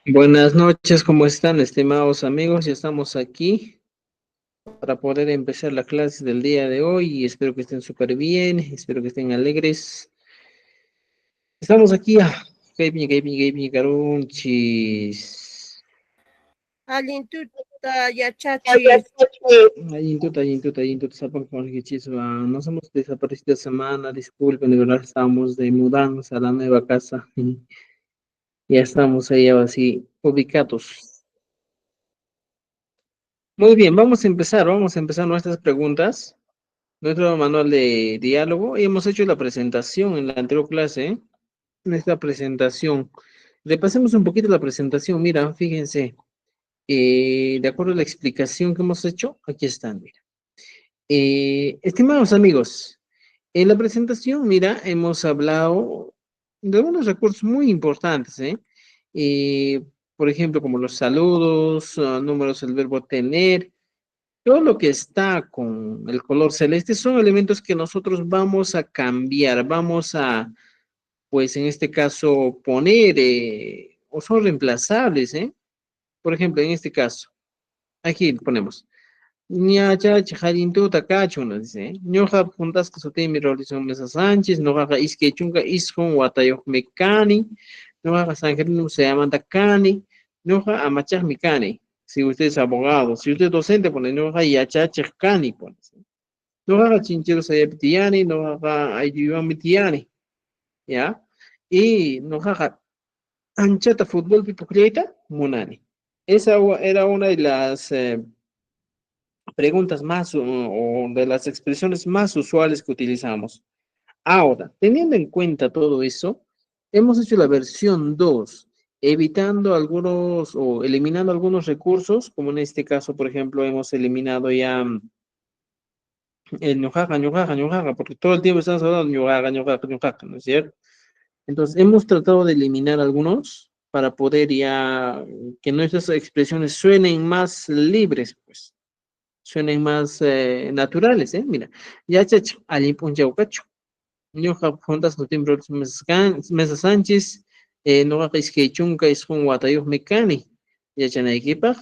Buenas noches, ¿cómo están, estimados amigos? Ya estamos aquí para poder empezar la clase del día de hoy y espero que estén súper bien, espero que estén alegres. Estamos aquí gaming, Carunchis. Allintuta yachachis. Ayintuta, sapan con Hichis, nos hemos desaparecido semana, disculpen, de verdad estamos de mudanza a la nueva casa y ya estamos ahí así ubicados. Muy bien, vamos a empezar nuestras preguntas. Nuestro manual de diálogo y hemos hecho la presentación en la anterior clase, ¿eh? En esta presentación. Repasemos un poquito la presentación. Mira, fíjense, de acuerdo a la explicación que hemos hecho, aquí están, mira. Estimados amigos, en la presentación, mira, hemos hablado de algunos recursos muy importantes, ¿eh? Eh, por ejemplo, como los saludos, números del verbo tener. Todo lo que está con el color celeste son elementos que nosotros vamos a cambiar, vamos a, pues en este caso, poner, o son reemplazables, ¿eh? Por ejemplo, en este caso, aquí ponemos, ñacha chajarintu takachu, nos dice, ¿eh? Ñoja puntas que sotimi rolizón mesa Sánchez, noja isque chunga isjon watayo mecani, noja sanjerin se llaman takani, noja amachaj mecani. Si usted es abogado, si usted es docente, pone noja yachachajkani, pone. No haga chincheros allá pitiani, no haga ayudan mitiani, ¿ya? Y no haga anchata fútbol pipocleta, munani. Esa era una de las preguntas más o de las expresiones más usuales que utilizamos. Ahora, teniendo en cuenta todo eso, hemos hecho la versión 2, evitando algunos o eliminando algunos recursos, como en este caso, por ejemplo, hemos eliminado ya el ñojaja, porque todo el tiempo estamos hablando ñojaja, ¿no es cierto? Entonces, hemos tratado de eliminar algunos para poder ya que nuestras expresiones suenen más libres, pues, suenen más naturales, ¿eh? Mira, ya chach, ali punchaucacho, ñoja juntas con timbro mesa Sánchez, noga que chunca es un guatayo mecani, ya chanaikipak,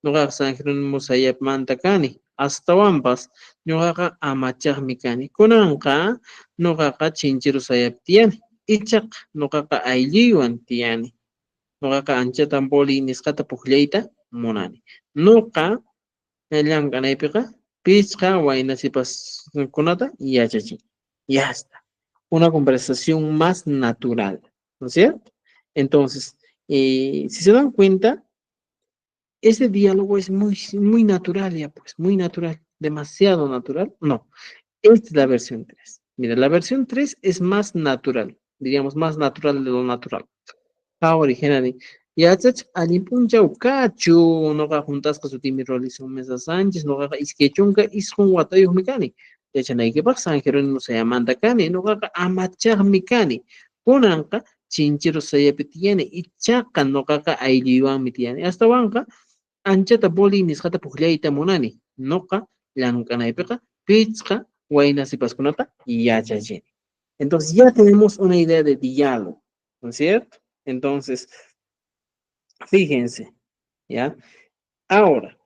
noga San Jerónimo sayap mantakani, hasta wampas, noga amachak mecani, kunanka, noga chinchero sayap tiani, ichak noga aylliwan tiani, noga anchatan boli niskata pukleita, monani, noga llankanaypiqa pichqa waynasipas kunata yachachi. Ya está. Una conversación más natural, ¿no es cierto? Entonces, si se dan cuenta, ese diálogo es muy natural ya, pues, muy natural, demasiado natural. No, esta es la versión 3. Mira, la versión 3 es más natural, diríamos más natural de lo natural. Originally. Yachach alipunchaw kachu noqa juntasqa sutimi Rolison Mesa Sánchez noqaqa iskaychunka isqun watayuqmi kani yachanaykipaq San Jerónimo sayamanta kani noqaqa amachaqmi kani kunanqa chinchero sayapi tiyani ichaqa noqaqa aylluywanmi tiyani astawanqa anchata boli nisqata puqllayta munani noqa llamkanaypiqa pichqa wayna sipaskunata yachachini. Entonces ya tenemos una idea de diálogo, ¿no es cierto? Entonces, fíjense, ¿ya? Ahora,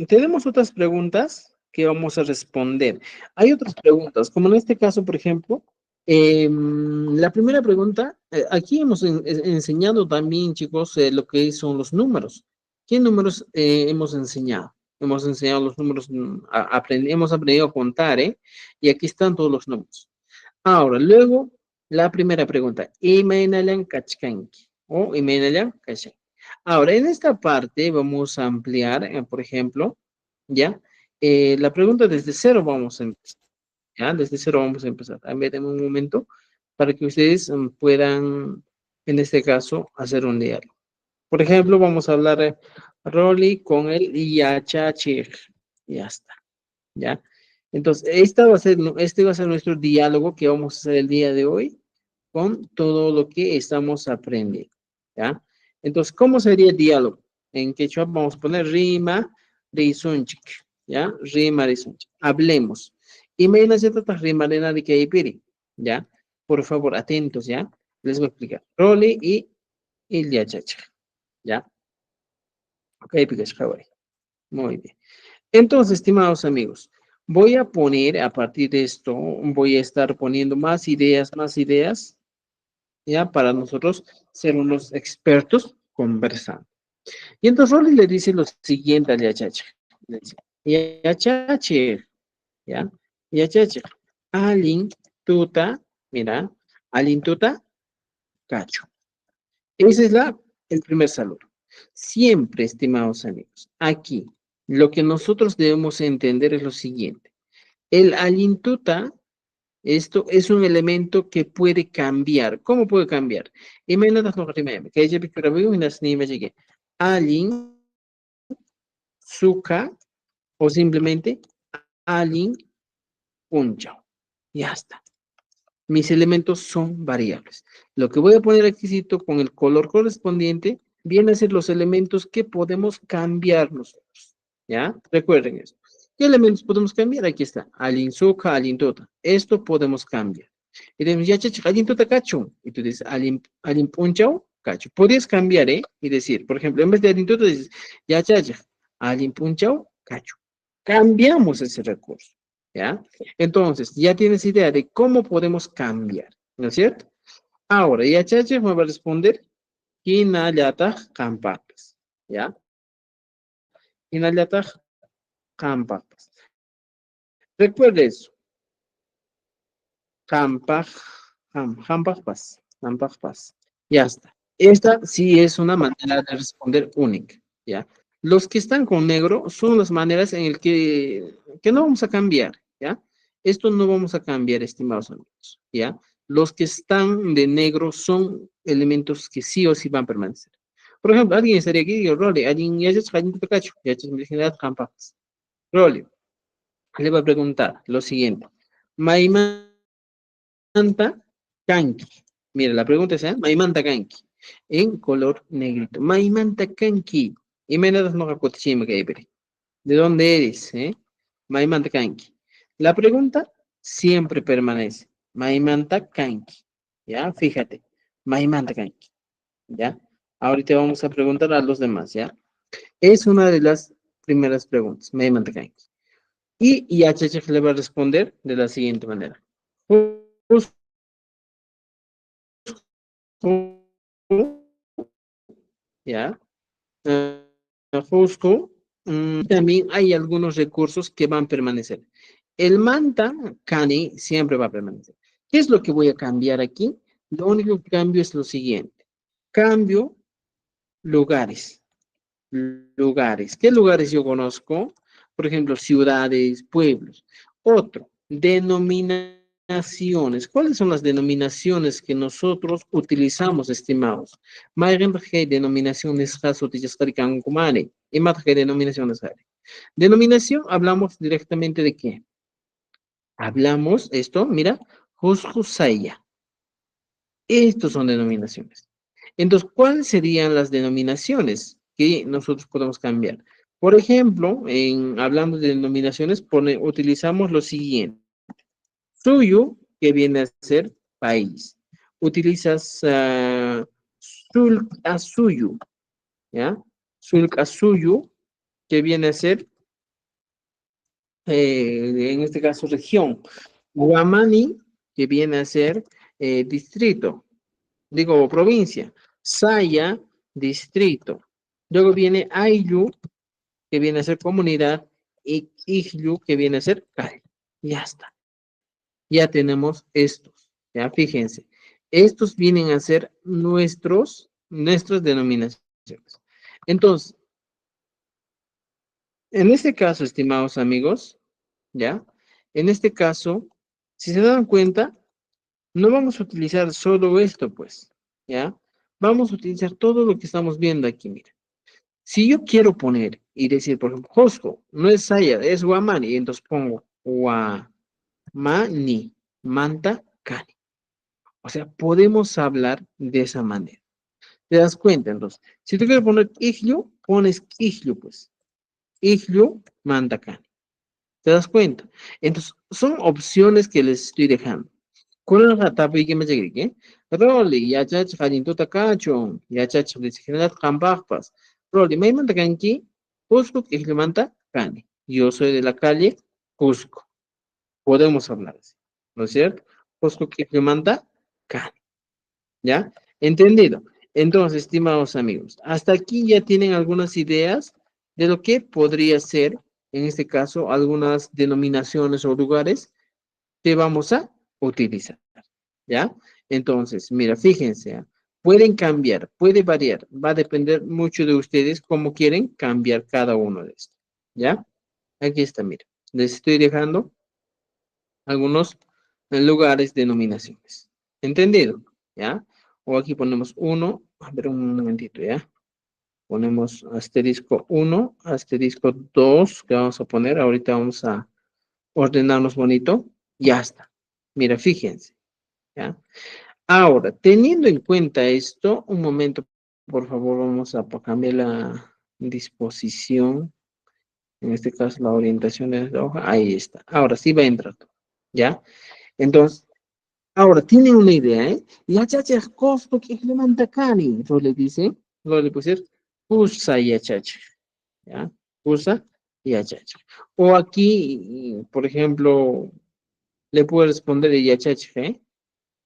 tenemos otras preguntas que vamos a responder. Hay otras preguntas, como en este caso, por ejemplo, la primera pregunta, aquí hemos enseñado también, chicos, lo que son los números. ¿Qué números hemos enseñado? Hemos enseñado los números, hemos aprendido a contar, ¿eh? Y aquí están todos los números. Ahora, luego, la primera pregunta, ¿imainalan kachkanki? O ¿imainalan kachkanki? Ahora, en esta parte vamos a ampliar, por ejemplo, ¿ya? La pregunta desde cero vamos a empezar, ¿ya? Desde cero vamos a empezar. A ver, en un momento, para que ustedes puedan, en este caso, hacer un diálogo. Por ejemplo, vamos a hablar Rolly con el Yachachir. Ya está. ¿Ya? Entonces, este va a ser nuestro diálogo que vamos a hacer el día de hoy con todo lo que estamos aprendiendo, ¿ya? Entonces, ¿cómo sería el diálogo? En quechua vamos a poner rima, risunchik, ¿ya? Rima, risunchik. Hablemos. Y me necesitas rima de que hay ¿ya? Por favor, atentos, ¿ya? Les voy a explicar. Roli y Ilya Chacha. ¿ya? Ok, pues, muy bien. Entonces, estimados amigos, voy a poner, a partir de esto, voy a estar poniendo más ideas, ¿ya? Para nosotros ser unos expertos conversando. Y entonces Rolly le dice lo siguiente a Yachacha. Le dice, Yachache, ¿ya? Yachache, alin tuta, mira, alin tuta, cacho. Ese es el primer saludo. Siempre, estimados amigos, aquí lo que nosotros debemos entender es lo siguiente. El alintuta, esto es un elemento que puede cambiar. ¿Cómo puede cambiar? Imagínate que ella pictura muy unas ni me llegué. Alin, suka, o simplemente alin, punchao. Ya está. Mis elementos son variables. Lo que voy a poner aquí con el color correspondiente viene a ser los elementos que podemos cambiar nosotros. ¿Ya? Recuerden esto. ¿Qué elementos podemos cambiar? Aquí está. Alinsuka, alintota. Esto podemos cambiar. Y decimos, ya, chacha, alintota cacho. Y tú dices, alimpunchao, cacho. Podrías cambiar, ¿eh? Y decir, por ejemplo, en vez de alintota, dices, ya, chacha, alimpunchao, cacho. Cambiamos ese recurso. ¿Ya? Entonces, ya tienes idea de cómo podemos cambiar, ¿no es cierto? Ahora, ya Chacha me va a responder, Hinallata campapas, ¿ya? Hinallata campapas. Recuerde eso, campaj, campapas, campapas. Ya está. Esta sí es una manera de responder única, ¿ya? Los que están con negro son las maneras en el que no vamos a cambiar, ¿ya? Esto no vamos a cambiar, estimados amigos, ¿ya? Los que están de negro son elementos que sí o sí van a permanecer. Por ejemplo, alguien estaría aquí y digo, Role, alguien ya es alguien te cacho, ya es virginidad campas. Role, le va a preguntar lo siguiente. Maimanta kanki. Mira, la pregunta es, ¿eh? Maimanta kanki. En color negrito. Maimanta kanki. Y menos no cacochima que ¿de dónde eres? Maimanta kanki. La pregunta siempre permanece. Maimanta kanki. ¿Ya? Fíjate. Maimanta kanki. ¿Ya? Ahorita vamos a preguntar a los demás, ¿ya? Es una de las primeras preguntas. Maimanta kanki. Y HH le va a responder de la siguiente manera. ¿Ya? Justo, también hay algunos recursos que van a permanecer. El manta, cani, siempre va a permanecer. ¿Qué es lo que voy a cambiar aquí? Lo único que cambio es lo siguiente. Cambio lugares. Lugares. ¿Qué lugares yo conozco? Por ejemplo, ciudades, pueblos. Otro, denominaciones. ¿Cuáles son las denominaciones que nosotros utilizamos, estimados? Mayrenje denominaciones kumare. Y matje denominaciones hare. Denominación, hablamos directamente de qué? Hablamos, esto, mira, Husaya. Estos son denominaciones. Entonces, ¿cuáles serían las denominaciones que nosotros podemos cambiar? Por ejemplo, hablando de denominaciones, utilizamos lo siguiente. Suyo, que viene a ser país. Utilizas sulk a suyo, ¿ya? Sulk a suyo, que viene a ser, en este caso, región. Guamani, que viene a ser distrito. Digo provincia, Saya, distrito. Luego viene Ayllu, que viene a ser comunidad, y Ijlu, que viene a ser calle. Ya está. Ya tenemos estos. Ya fíjense. Estos vienen a ser nuestras denominaciones. Entonces, en este caso, estimados amigos, ¿ya? En este caso, si se dan cuenta, no vamos a utilizar solo esto, pues, ¿ya? Vamos a utilizar todo lo que estamos viendo aquí, mira. Si yo quiero poner y decir, por ejemplo, Josco, no es Saya, es Guamani, y entonces pongo Guamani, Manta, Cani. O sea, podemos hablar de esa manera. ¿Te das cuenta? Entonces, si tú quieres poner Iglu, pones Iglu, pues. Iglu, Manta, Cani. ¿Te das cuenta? Entonces, son opciones que les estoy dejando. ¿Cuál es la etapa y qué me llegué? Roli, yachach harintuta kachon, yachach disciplinar campagpas. Roli, me manda kanki, Cusco, que le manda Cani. Yo soy de la calle Cusco. Podemos hablar así, ¿no es cierto? Cusco, que le manda Cani. ¿Ya? ¿Entendido? Entonces, estimados amigos, hasta aquí ya tienen algunas ideas de lo que podría ser, en este caso, algunas denominaciones o lugares que vamos a utilizar. ¿Ya? Entonces, mira, fíjense, ¿ah? Pueden cambiar, puede variar, va a depender mucho de ustedes cómo quieren cambiar cada uno de estos. ¿Ya? Aquí está, mira. Les estoy dejando algunos lugares, denominaciones. ¿Entendido? ¿Ya? O aquí ponemos uno, a ver un momentito, ¿ya? Ponemos asterisco uno, asterisco 2, que vamos a poner, ahorita vamos a ordenarnos bonito, ya está. Mira, fíjense, ¿ya? Ahora, teniendo en cuenta esto, un momento, por favor, vamos a cambiar la disposición, en este caso la orientación de la hoja, ahí está. Ahora sí va a entrar, ¿ya? Entonces, ahora, tienen una idea, ¿eh? Ya chacha, costo que implementa Cani. Entonces le dice, lo le puede decir, usa ya chacha, ¿ya? Usa ya chacha. O aquí, por ejemplo, le puede responder ya chacha, ¿eh?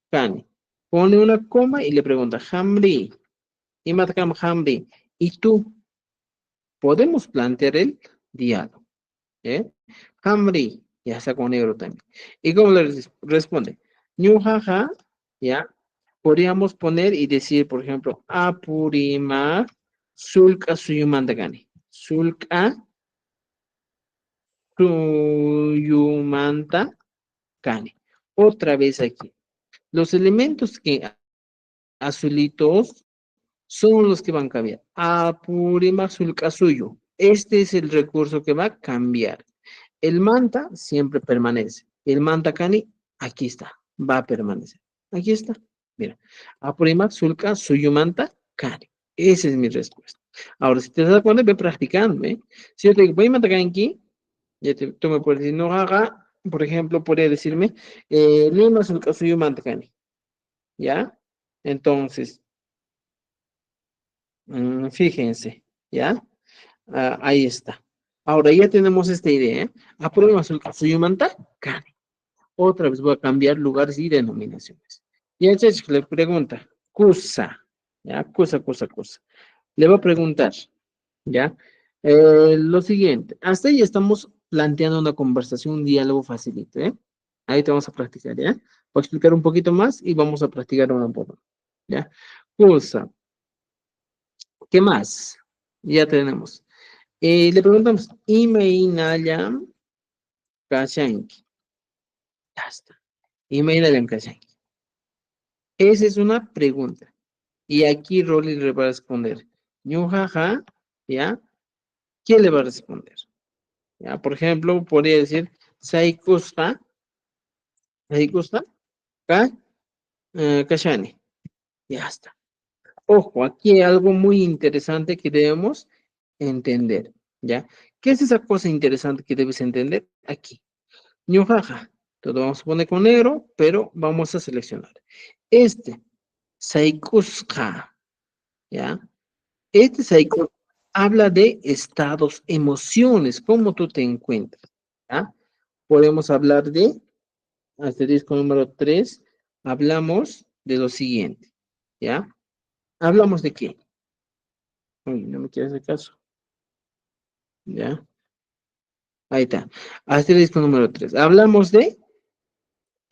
Cani. Pone una coma y le pregunta, Hamri, y matakam Hamri, ¿y tú? Podemos plantear el diálogo, ¿eh? Hamri, ya está con negro también. ¿Y cómo le responde? Ñujaja, ¿ya? Podríamos poner y decir, por ejemplo, Apurima Sulka Suyumandagani. Sulka Suyumanta Kani. Otra vez aquí. Los elementos que azulitos son los que van a cambiar. Apurima Sulka Suyu. Este es el recurso que va a cambiar. El manta siempre permanece. El manta Kani, aquí está. Va a permanecer. Aquí está. Mira, Apurimac, Sulca, Suyumanta, Kari. Esa es mi respuesta. Ahora, si te das cuenta, ve practicando, ¿eh? Si yo te digo, voy a matar aquí, tú me puedes decir, no haga, por ejemplo, podría decirme, Lima, Sulca, Suyumanta, Kani. ¿Ya? Entonces, fíjense, ¿ya? Ah, ahí está. Ahora ya tenemos esta idea, ¿eh? Aprueba, Sulca, Suyumanta, Kani. Otra vez voy a cambiar lugares y denominaciones. Y el Chech le pregunta, Cusa, ¿ya? Cusa. Le va a preguntar, ¿ya? Lo siguiente, hasta ahí estamos planteando una conversación, un diálogo facilito, ¿eh? Ahí te vamos a practicar, ¿ya? Voy a explicar un poquito más y vamos a practicar una por una, ¿ya? Cusa, ¿qué más? Ya tenemos. Le preguntamos, Imeinayan Kashanki. Ya está. Imeinayan Kashanki. Esa es una pregunta. Y aquí Rolly le va a responder, ñujaja, ¿ya? ¿Quién le va a responder? ¿Ya? Por ejemplo, podría decir, Saikusta, Ka, Kashani. Ya está. Ojo, aquí hay algo muy interesante que debemos entender, ¿ya? ¿Qué es esa cosa interesante que debes entender? Aquí. ñujaja. Todo vamos a poner con negro, pero vamos a seleccionar. Este, Saikuska, ¿ya? Este psico habla de estados, emociones, cómo tú te encuentras, ¿ya? Podemos hablar de, asterisco número 3, hablamos de lo siguiente, ¿ya? ¿Hablamos de qué? Uy, no me quieres hacer caso, ¿ya? Ahí está. Asterisco número 3. Hablamos de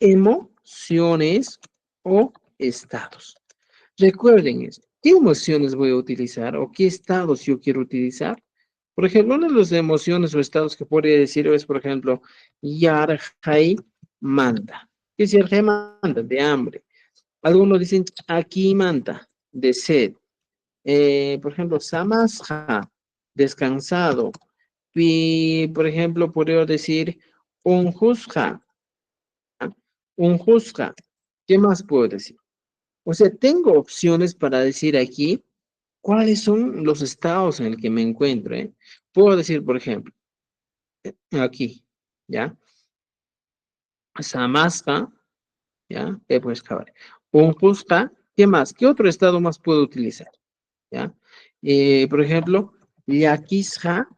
emociones o estados. Recuerden esto. ¿Qué emociones voy a utilizar o qué estados yo quiero utilizar? Por ejemplo, una de las emociones o estados que podría decir es, por ejemplo, Yarjai manda. ¿Qué es Yarjai manda? De hambre. Algunos dicen aquí manda, de sed. Por ejemplo, Samasja, descansado. Y, por ejemplo, podría decir Unjusja, Unjusja. ¿Qué más puedo decir? O sea, tengo opciones para decir aquí cuáles son los estados en el que me encuentro, ¿eh? Puedo decir, por ejemplo, aquí, ¿ya? Samaska, ¿ya? Pues, cabrón. Un Cusca, ¿qué más? ¿Qué otro estado más puedo utilizar? ¿Ya? Por ejemplo, Yaquisja,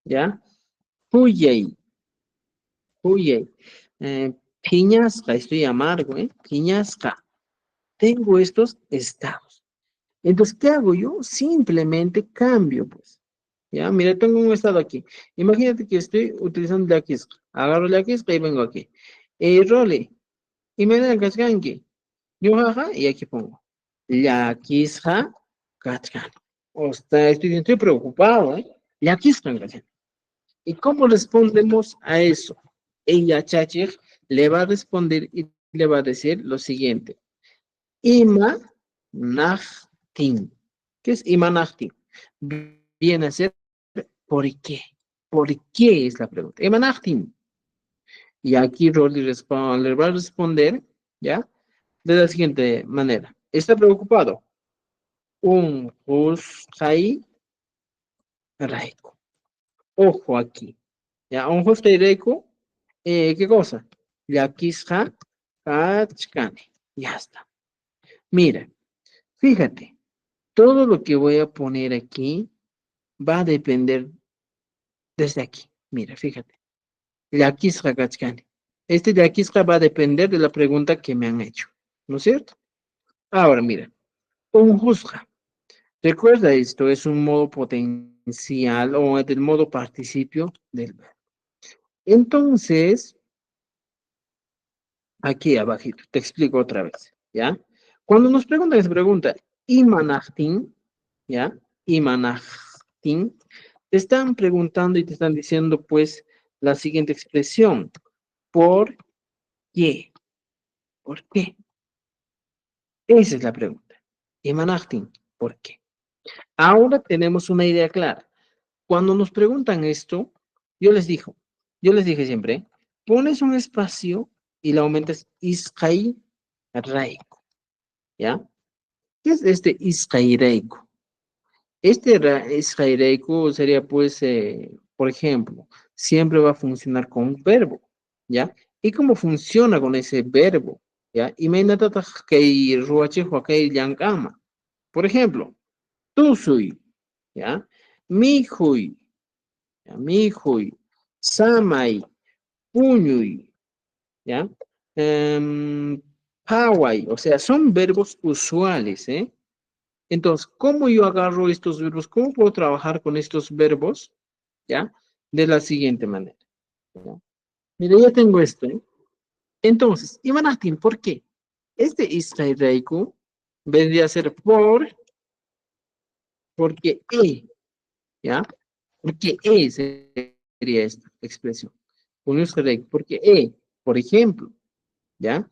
¿ya? Huyey, huyey. Piñasca, estoy amargo, ¿eh? Piñasca. Tengo estos estados. Entonces, ¿qué hago yo? Simplemente cambio, pues. Ya, mira, tengo un estado aquí. Imagínate que estoy utilizando Yaquisca. Agarro Yaquisca y vengo aquí. Role, y me da el casgangue. Yo, jaja, y aquí pongo. Yaquisca, cachcan. O sea, estoy preocupado, ¿eh? Yaquisca, cachcan. ¿Y cómo respondemos a eso? Ella, Chachir, le va a responder y le va a decir lo siguiente. Ima nachtin. ¿Qué es ima nachtin? Viene a ser ¿por qué? ¿Por qué es la pregunta? Ima nachtin. Y aquí Rolly le va a responder, ¿ya? De la siguiente manera. ¿Está preocupado? Un Huskai Raiko. Ojo aquí. ¿Ya? Un Huskai Raiko. ¿Qué cosa? Yakisha Kachkane. Ya está. Mira, fíjate, todo lo que voy a poner aquí va a depender desde aquí. Mira, fíjate. Yakisha Kachkane. Este Yakisha va a depender de la pregunta que me han hecho. ¿No es cierto? Ahora, mira. Un juzga. Recuerda esto, es un modo potencial o del modo participio del verbo. Entonces, aquí abajito, te explico otra vez, ¿ya? Cuando nos preguntan esa pregunta, imanachtin, ¿ya? Imanachtin, te están preguntando y te están diciendo, pues, la siguiente expresión. ¿Por qué? ¿Por qué? Esa es la pregunta. Imanachtin, ¿por qué? Ahora tenemos una idea clara. Cuando nos preguntan esto, yo les digo, yo les dije siempre, pones un espacio y le aumentas Iskai Raiko, ¿ya? ¿Qué es este Iskai Raiko? Este Iskai Raiko sería, pues, por ejemplo, siempre va a funcionar con un verbo, ¿ya? ¿Y cómo funciona con ese verbo? ¿Ya? Imagínate que ruache huakai llankama. Por ejemplo, tú soy, ¿ya? Mi hui, mijuy, samay, puñuy, ¿ya? Em, paway, o sea, son verbos usuales, ¿eh? Entonces, ¿cómo yo agarro estos verbos? ¿Cómo puedo trabajar con estos verbos? ¿Ya? De la siguiente manera. ¿Ya? Mira, ya tengo esto, ¿eh? Entonces, Imanatin, ¿por qué? Este israelaico vendría a ser porque ¿ya? Porque sería esta expresión. Porque por ejemplo, ¿ya?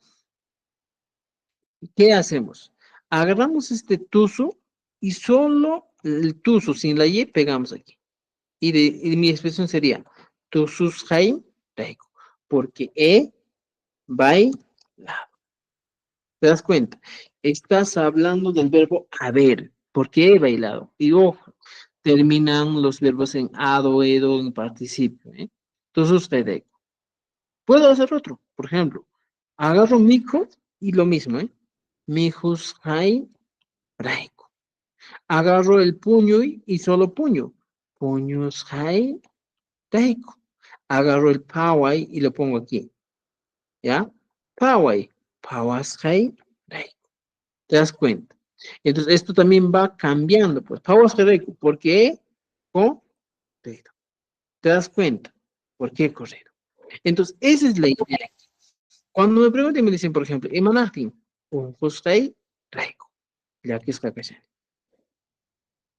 ¿Qué hacemos? Agarramos este tuzo y solo el tuzo sin la y pegamos aquí. Y mi expresión sería tuzus hay reiko. Porque bailado. ¿Te das cuenta? Estás hablando del verbo haber. Porque he bailado. Y ojo, terminan los verbos en ado, edo, en participio. ¿Eh? Tuzus reiko. Puedo hacer otro. Por ejemplo, agarro mijo y lo mismo, ¿eh? Mijus hay Raiko. Agarro el puño y solo puño. Puños hay Raiko. Agarro el pawai y lo pongo aquí. ¿Ya? Pawai. Pawas hay Raiko. ¿Te das cuenta? Entonces, esto también va cambiando, pues. Pawas hay Raiko. ¿Por qué? Correcto. ¿Te das cuenta? ¿Por qué correcto? Entonces, esa es la idea. Cuando me preguntan y me dicen, por ejemplo, Imanatin, un Husay Raiko. Ya que es Kakashan.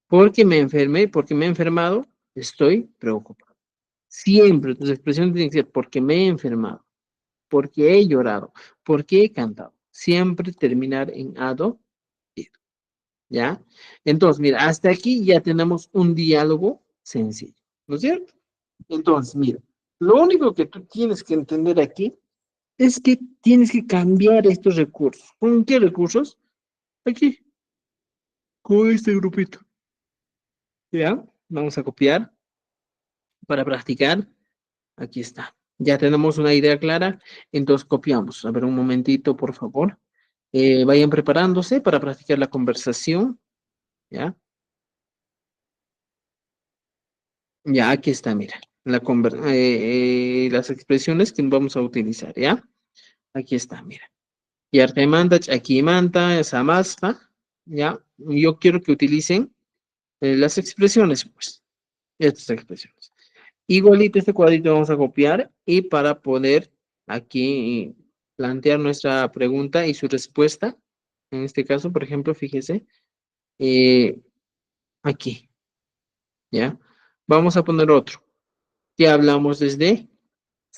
Porque me enfermé, porque me he enfermado, estoy preocupado. Siempre tus expresiones tienen que ser porque me he enfermado, porque he llorado, porque he cantado. Siempre terminar en ado, ¿ya? Entonces, mira, hasta aquí ya tenemos un diálogo sencillo, ¿no es cierto? Entonces, mira, lo único que tú tienes que entender aquí es que tienes que cambiar estos recursos. ¿Con qué recursos? Aquí, con este grupito, ¿ya? Vamos a copiar para practicar. Aquí está. Ya tenemos una idea clara, entonces copiamos. A ver, un momentito, por favor. Vayan preparándose para practicar la conversación, ¿ya? Ya, aquí está, mira, las expresiones que vamos a utilizar, ¿ya? Aquí está, mira. Yarqaymanta, ch'aquimanta, samasqa, ¿ya? Yo quiero que utilicen las expresiones, pues, estas expresiones. Igualito este cuadrito vamos a copiar y para poder aquí plantear nuestra pregunta y su respuesta, en este caso, por ejemplo, fíjese, eh, aquí, ¿ya? Vamos a poner otro. Ya hablamos desde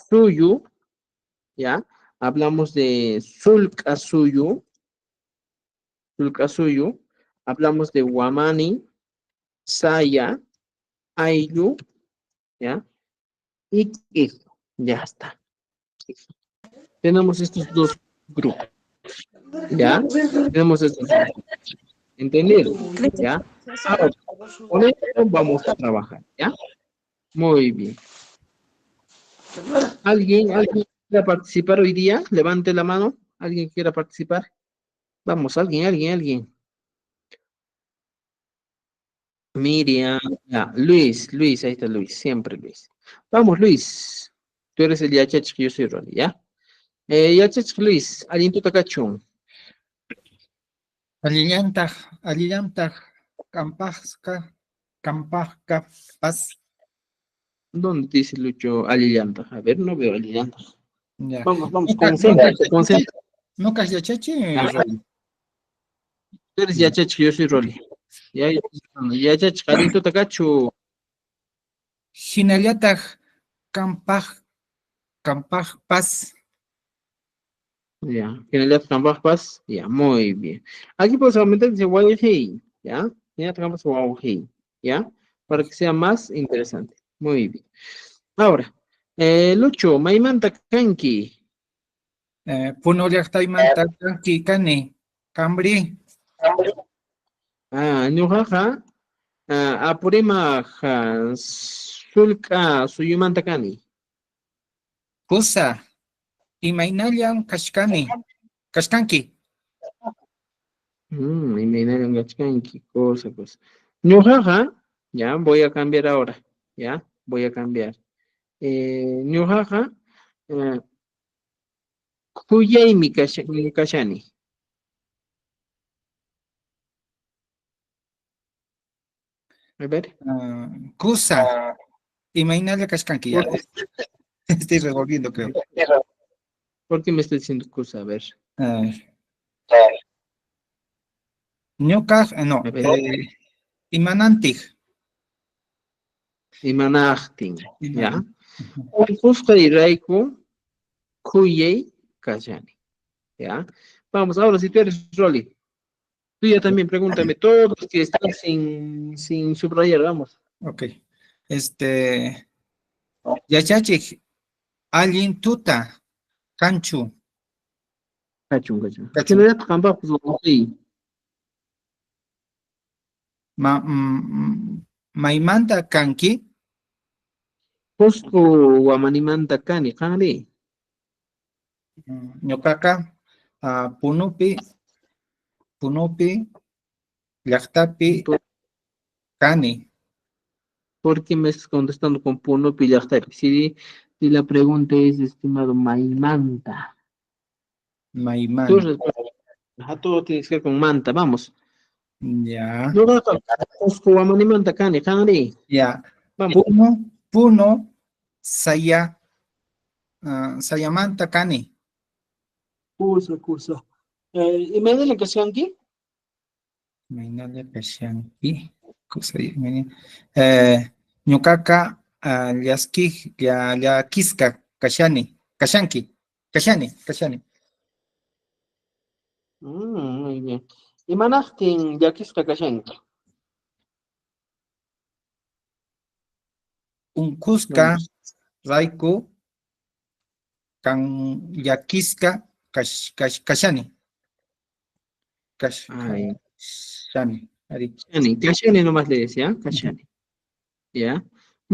suyu, ¿ya? Hablamos de sulcasuyu, sulcasuyu. Hablamos de guamani, saya, ayllu, ¿ya? Y eso, ya está. Tenemos estos dos grupos, ¿ya? Tenemos estos dos grupos. ¿Entendido? ¿Ya? Ahora, con esto vamos a trabajar, ¿ya? Muy bien. ¿Alguien quiera participar hoy día? Levante la mano. ¿Alguien quiera participar? Vamos, alguien. Miriam, ya, Luis, ahí está Luis, siempre Luis. Vamos, Luis. Tú eres el Yachach, que yo soy Ronnie, ¿ya? Yachach, Luis, aliento takachun. Alillantaj, campajka, pas, ¿Dónde dice Lucho Alillanta? A ver, no veo Alillanta. ya. Vamos, Nunca concéntrate, concéntrate. ya chachi, Ajá. Rolly. Tú eres Yachach, que yo soy Rolly. Ya, Yachach, aliento takachu. Hinallataq, campaj, pas, Ya, finalidad Canvas Pass, ya, muy bien. Aquí pues aumentar dice hey, ya, ya tengamos hey, ya, para que sea más interesante. Muy bien. Ahora, Lucho, Maimanta Kanki, punoliaqtaymanta, kani, cambri, Ñujaja, Apurima, Sulka, Suyumanta Kani. pusa, imaynallam kashkanki. Y me dieron Kanki, cosa. Ñujaja, ya, voy a cambiar ahora, ya, voy a cambiar. Ñujaja, Kuyaymi kashani. A ver. Kusa, imaynalla kashkanki, ya. ¿Por, Estoy revolviendo, creo. por qué me está diciendo cosa? A ver. Ah, ñuqaq, no, A ver. imanantiq. Imanachtin. ¿Ya? Imanan- Justo y Raiku, Kuyay kashani. ¿Ya? Vamos, ahora si tú eres Rolly, tú ya también pregúntame todos los que están sin subrayar, vamos. Ok. Yachachik, allin tuta, kanchu, Cachun. Que kachun. no ya tampoco, pues lo sí. Maymanta kanki, Justo guamanimanta kani, kani. ñuqaqa, punupi, llaqtapi, kani, ¿Por qué me estás contestando con Puno Pillartari? Si la pregunta es, estimado Maimanta. Tú, maymanta. ajá, todo tiene que ver con manta, vamos. Ya, No, Cusco, Guamani, Manta, Cani, Cani. ya. Vamos. Puno, sayamanta kani. Curso. ¿Y me da la canción aquí? Mainalla kashanki, kusay, ñuqaqa, llakiska kashani. Muy bien. ¿Y manajtin yakisca kashanki? Unkusqa Vamos. rayku kan llakiska kashani. Ay, Kashani. Ari. Kashani nomás le decía, Kashani. ¿Ya?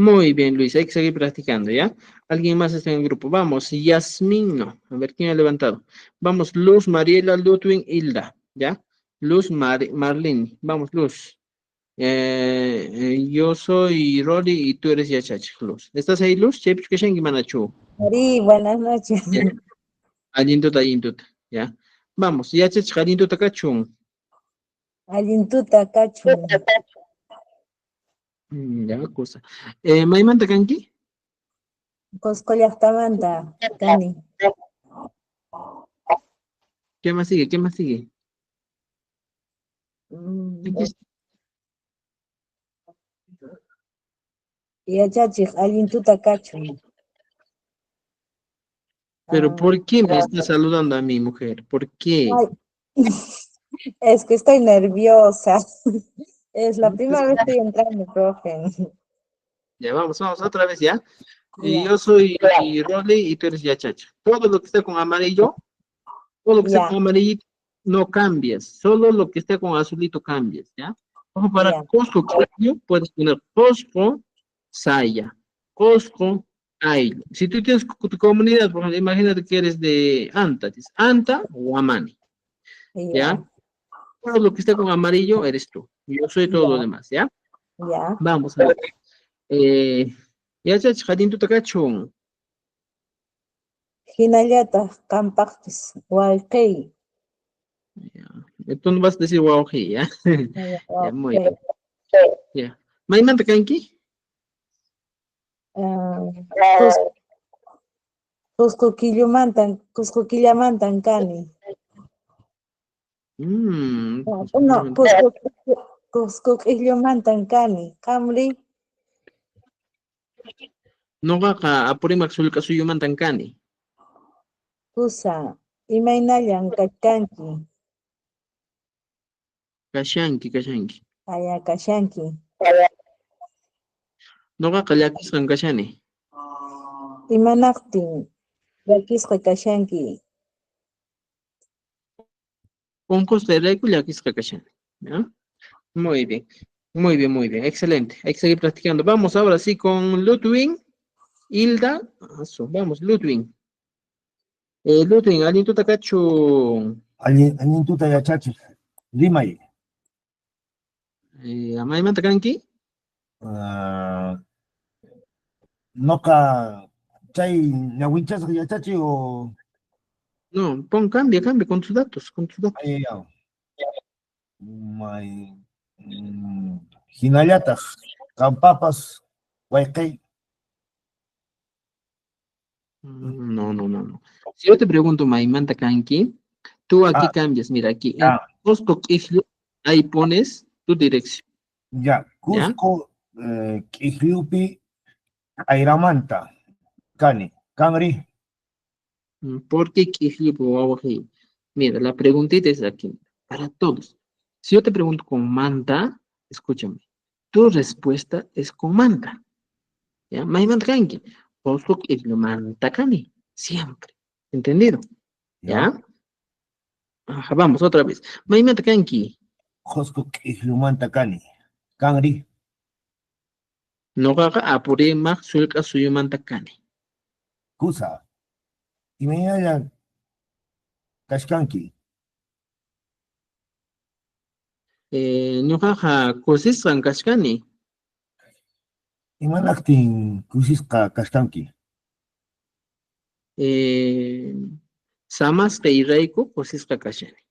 Muy bien, Luis, hay que seguir practicando, ¿ya? ¿Alguien más está en el grupo? Vamos, Yasmín, no. A ver, ¿quién ha levantado? Vamos, Luz, Mariela, Ludwig, Hilda, ¿ya? Luz, Marlene. Vamos, Luz. Yo soy Rolly y tú eres Yachach, Luz. ¿Estás ahí, Luz? Chepich, que shengi manachu. Mari, buenas noches. Ya. Allintuta, ¿ya? Vamos, Yachach, allintuta kachun. Allintuta kachu. Ya, cosa. ¿Maimanta kanki? Coscollactamanta, Cani. ¿Qué más sigue? ¿Qué más sigue? Mm, Yachachik, allintuta kachu. Pero Ah, ¿por qué me está saludando a mi mujer? ¿Por qué? ay, es que estoy nerviosa. Es la primera vez que estoy entrando, profe. Ya vamos otra vez, ¿ya? Y Ya, yo soy Rolly y tú eres Yachacha. Todo lo que está con amarillo, todo lo que está ya, con amarillito, no cambias. Solo lo que está con azulito cambias, ¿ya? Ojo, para ya, Costco, cambio, puedes poner Costco, Saya. Costco, Ailo. Si tú tienes tu comunidad, por ejemplo, imagínate que eres de Anta, dices Anta o Amani, ¿ya? ya, Todo lo que está con amarillo eres tú. Yo soy todo lo ya, demás, ¿ya? ya. Vamos a ver. Yachacha, jadin tu takachun. Hinallata, campaktis, walkei. Ya. Tú no vas a decir wow, ¿ya? Ya, muy Ok. bien. Ya. ¿Maimanta kanki? Cus- Cuscuquillamantan, Cani. No, Cuscuquillomantan, Cani. Camri, No gaga apurimak sulka suyo mantankani. Kusa, Imaynallan, Kachkanki, Kashanki. Ayakashanki. No gaga llakisqan kashani. Imanaqtin, Yakisqa kashanki. Con costa de recu llakisqa kashani. ¿Ya? Muy bien. Muy bien. Excelente. Hay que seguir practicando. Vamos ahora sí con Ludwig, Hilda. Vamos, Ludwig. Ludwig, aliento takachu. Allintuta yachachiq rimay. Maimanta kanki? Ah, noqa chay ñawinchasqa yachachi o No, cambia con tus datos, con tus datos. ayaw may hinallataq qampapas wayqay. No. Si yo te pregunto, Maimanta Kanki, tú aquí Ah, cambias, mira, aquí en ya, Costco Kiflu, ahí pones tu dirección, ya. ¿ya? Cusco K'ihliupi ayramanta kani kanri. ¿Por qué Kiflu Wawaji? Mira, la preguntita es aquí, para todos. Si yo te pregunto con manta, escúchame, tu respuesta es con manta, ¿ya? Maimanta Kanki, Costco Kiflu Manta Kani, siempre, ¿entendido? Ya. ¿Ya? Ajá, vamos, otra vez. Maimanta Kanki. Cusco K'ihliumanta kani kanri. Noqaqa apurimaq sullk'a suyumanta kani. Kusa imaynalla kashkanki. Ñuqaqa kusisqan kachkani. Imanaqtin kusisqa kashkanki. Eh, Samasqa irayku kusisqa kashani.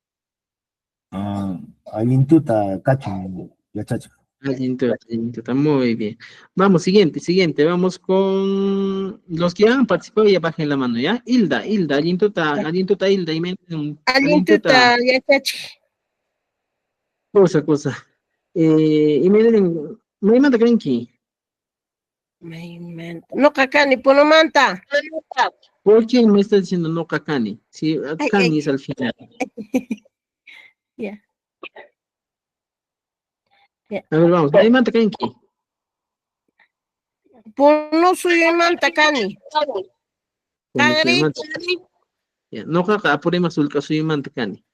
Ah, allintuta kachun yachachiq. Allintuta, muy bien. Vamos, siguiente. Vamos con los que han participado, ya bajen la mano, ¿ya? Hilda, Allintuta, Hilda, y Allintuta, Allintuta yachachi. cosa. Y miren, me manda cranky. Noqa kani punumanta. ¿Por qué me está diciendo no cacani? Si Ay, cani es al final. Ya. A ver, vamos, me manda cranky. Punu suyuymanta kani. Kanri, Ya, no caca, apuremos el caso y mantecani.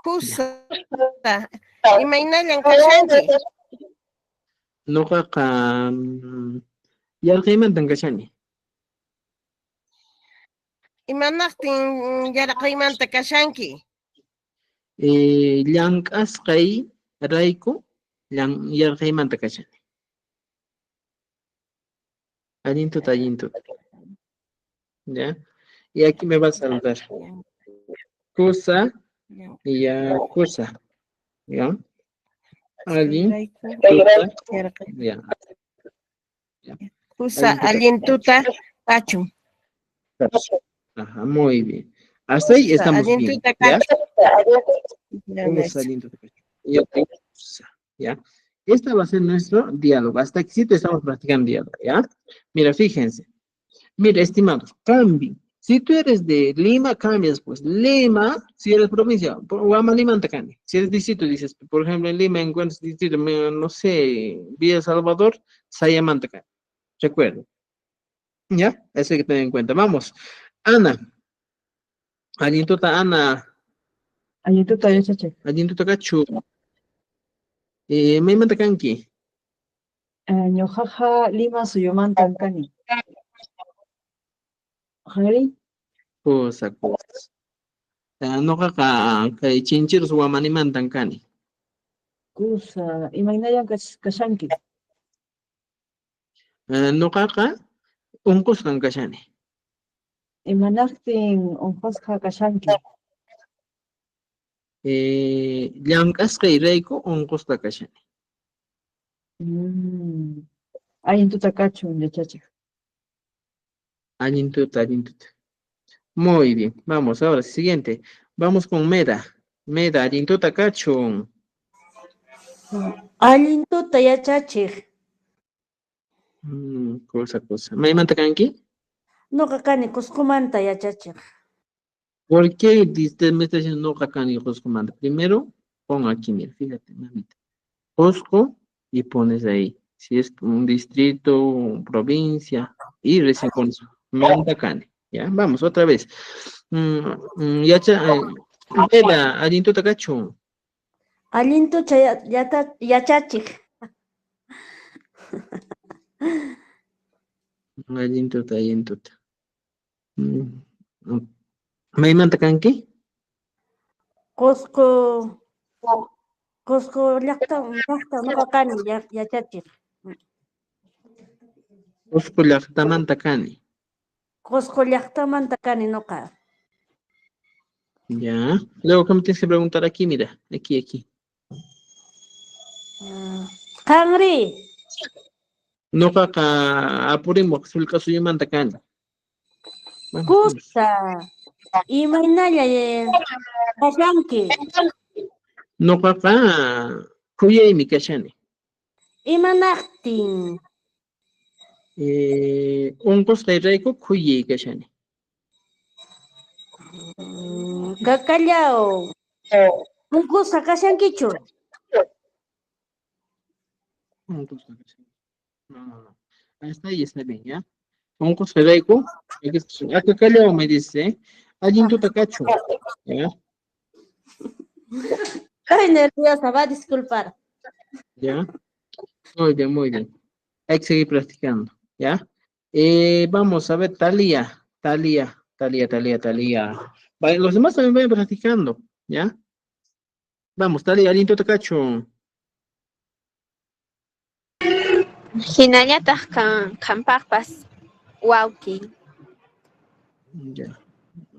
kusa. Imaynallan kashanki. Noqaqa yarqaymantam kashani. Imanaqtin yaraqaymanta kashanki. Llank'asqay rayku yarqaymanta kashani. Allintuta. ¿Ya? Y aquí me va a saludar. Kusa y Yakusa. ¿Ya? Allintuta. Ya. Kusa allintuta kachu. Ajá, muy bien. Hasta ahí estamos bien. Allintuta ¿Ya? kachu. Kusa, allintuta kachu. ¿Ya? Este va a ser nuestro diálogo. Hasta aquí sí estamos practicando diálogo. ¿Ya? Mira, fíjense. Mira, estimados, cambien. Si tú eres de Lima, cambias, pues. Lima, si eres provincia, Guama, Lima, Antacani. Si eres distrito, dices, por ejemplo, en Lima encuentras distrito, no sé, Villa Salvador, Sayama, Antacani. Recuerdo. ¿Ya? Eso hay que tener en cuenta. Vamos. Ana. Allintuta, Ana. Allintuta yachachiq. Allintuta, Cachu. May Mantacanqui. Ñuqaqa Lima suyumantam kani. Qanri? Cosa. Noqaqa kay Chinchirus Guamanimantam kani. Kusa, imaynayan kashanki. Noqaqa unqusqan kashani. Imanaqtin unqusqa kashanki. Llank'asqay rayku unqusqa kashani. Allintuta kachun yachachiq. Allintuta. Muy bien. Vamos ahora, siguiente. Vamos con Meda. Meda, allintuta kachun. Allintuta yachachiq. Cosa. ¿Maymanta kanki? Nuqa kani Cuscumanta yachachiq. ¿Por qué me está diciendo no cacani Cuscomanda? Primero, pon aquí, mira, fíjate, mamita. Cusco y pones ahí. Si es un distrito, provincia, y recién pones Mantacane. ¿Ya? Vamos, otra vez. Meda, allintuta kachun. Allintuta yachachiq. Allintuta. ¿Maymanta kanki? Cusco llaqta nuqa kani yachachiq. Cusco llaqtamanta kani. Cusco llaqtamanta kani nuqa. Ya. Luego, ¿qué me tienes que preguntar aquí? Mira, aquí. Qanri. Noqaqa apurimuq sullk'a suyumanta kani. Kusa. Imaynalla kashanki. Noqaqa khuyaymi kashani. Imanaqtin. Unqusqay rayku khuyay kashani. Kakallaw. Unqusqa kashankichu. Unqusqa kashani. No. Hasta ahí está bien, ¿ya? Unqusqay rayku, acá callao me dice, allintuta kachu. ¿Ya? Estoy nerviosa, va a disculpar. ¿Ya? Muy bien. Hay que seguir practicando, ¿ya? Vamos a ver, Talía. Vale, los demás también vayan practicando, ¿ya? Vamos, Talía, allintuta kachu. Hinallataq kanpaqpas wawki. Ya.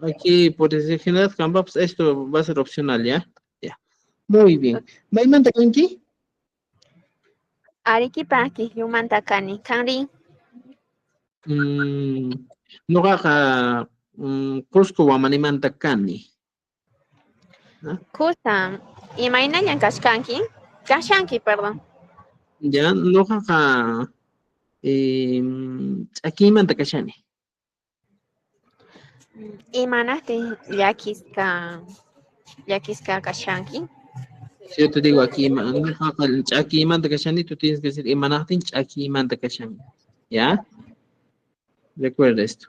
Aquí, por decir general, Canvas, esto va a ser opcional, ¿ya? Ya. Muy bien. ¿Maymanta kanki? Arequipa kislumanta kani. Kanri Noqaqa Cusco Guamanimanta kani. kusa imaynallan kashanki, perdón. Ya, noqaqa Ch'akiymanta kashani. Imanaqtin llakisqa kashanki. Si yo te digo aquí, noqaqa Ch'akiymanta kashani, tú tienes que decir imanaqtin Ch'akiymanta kashani. ¿Ya? Recuerda esto.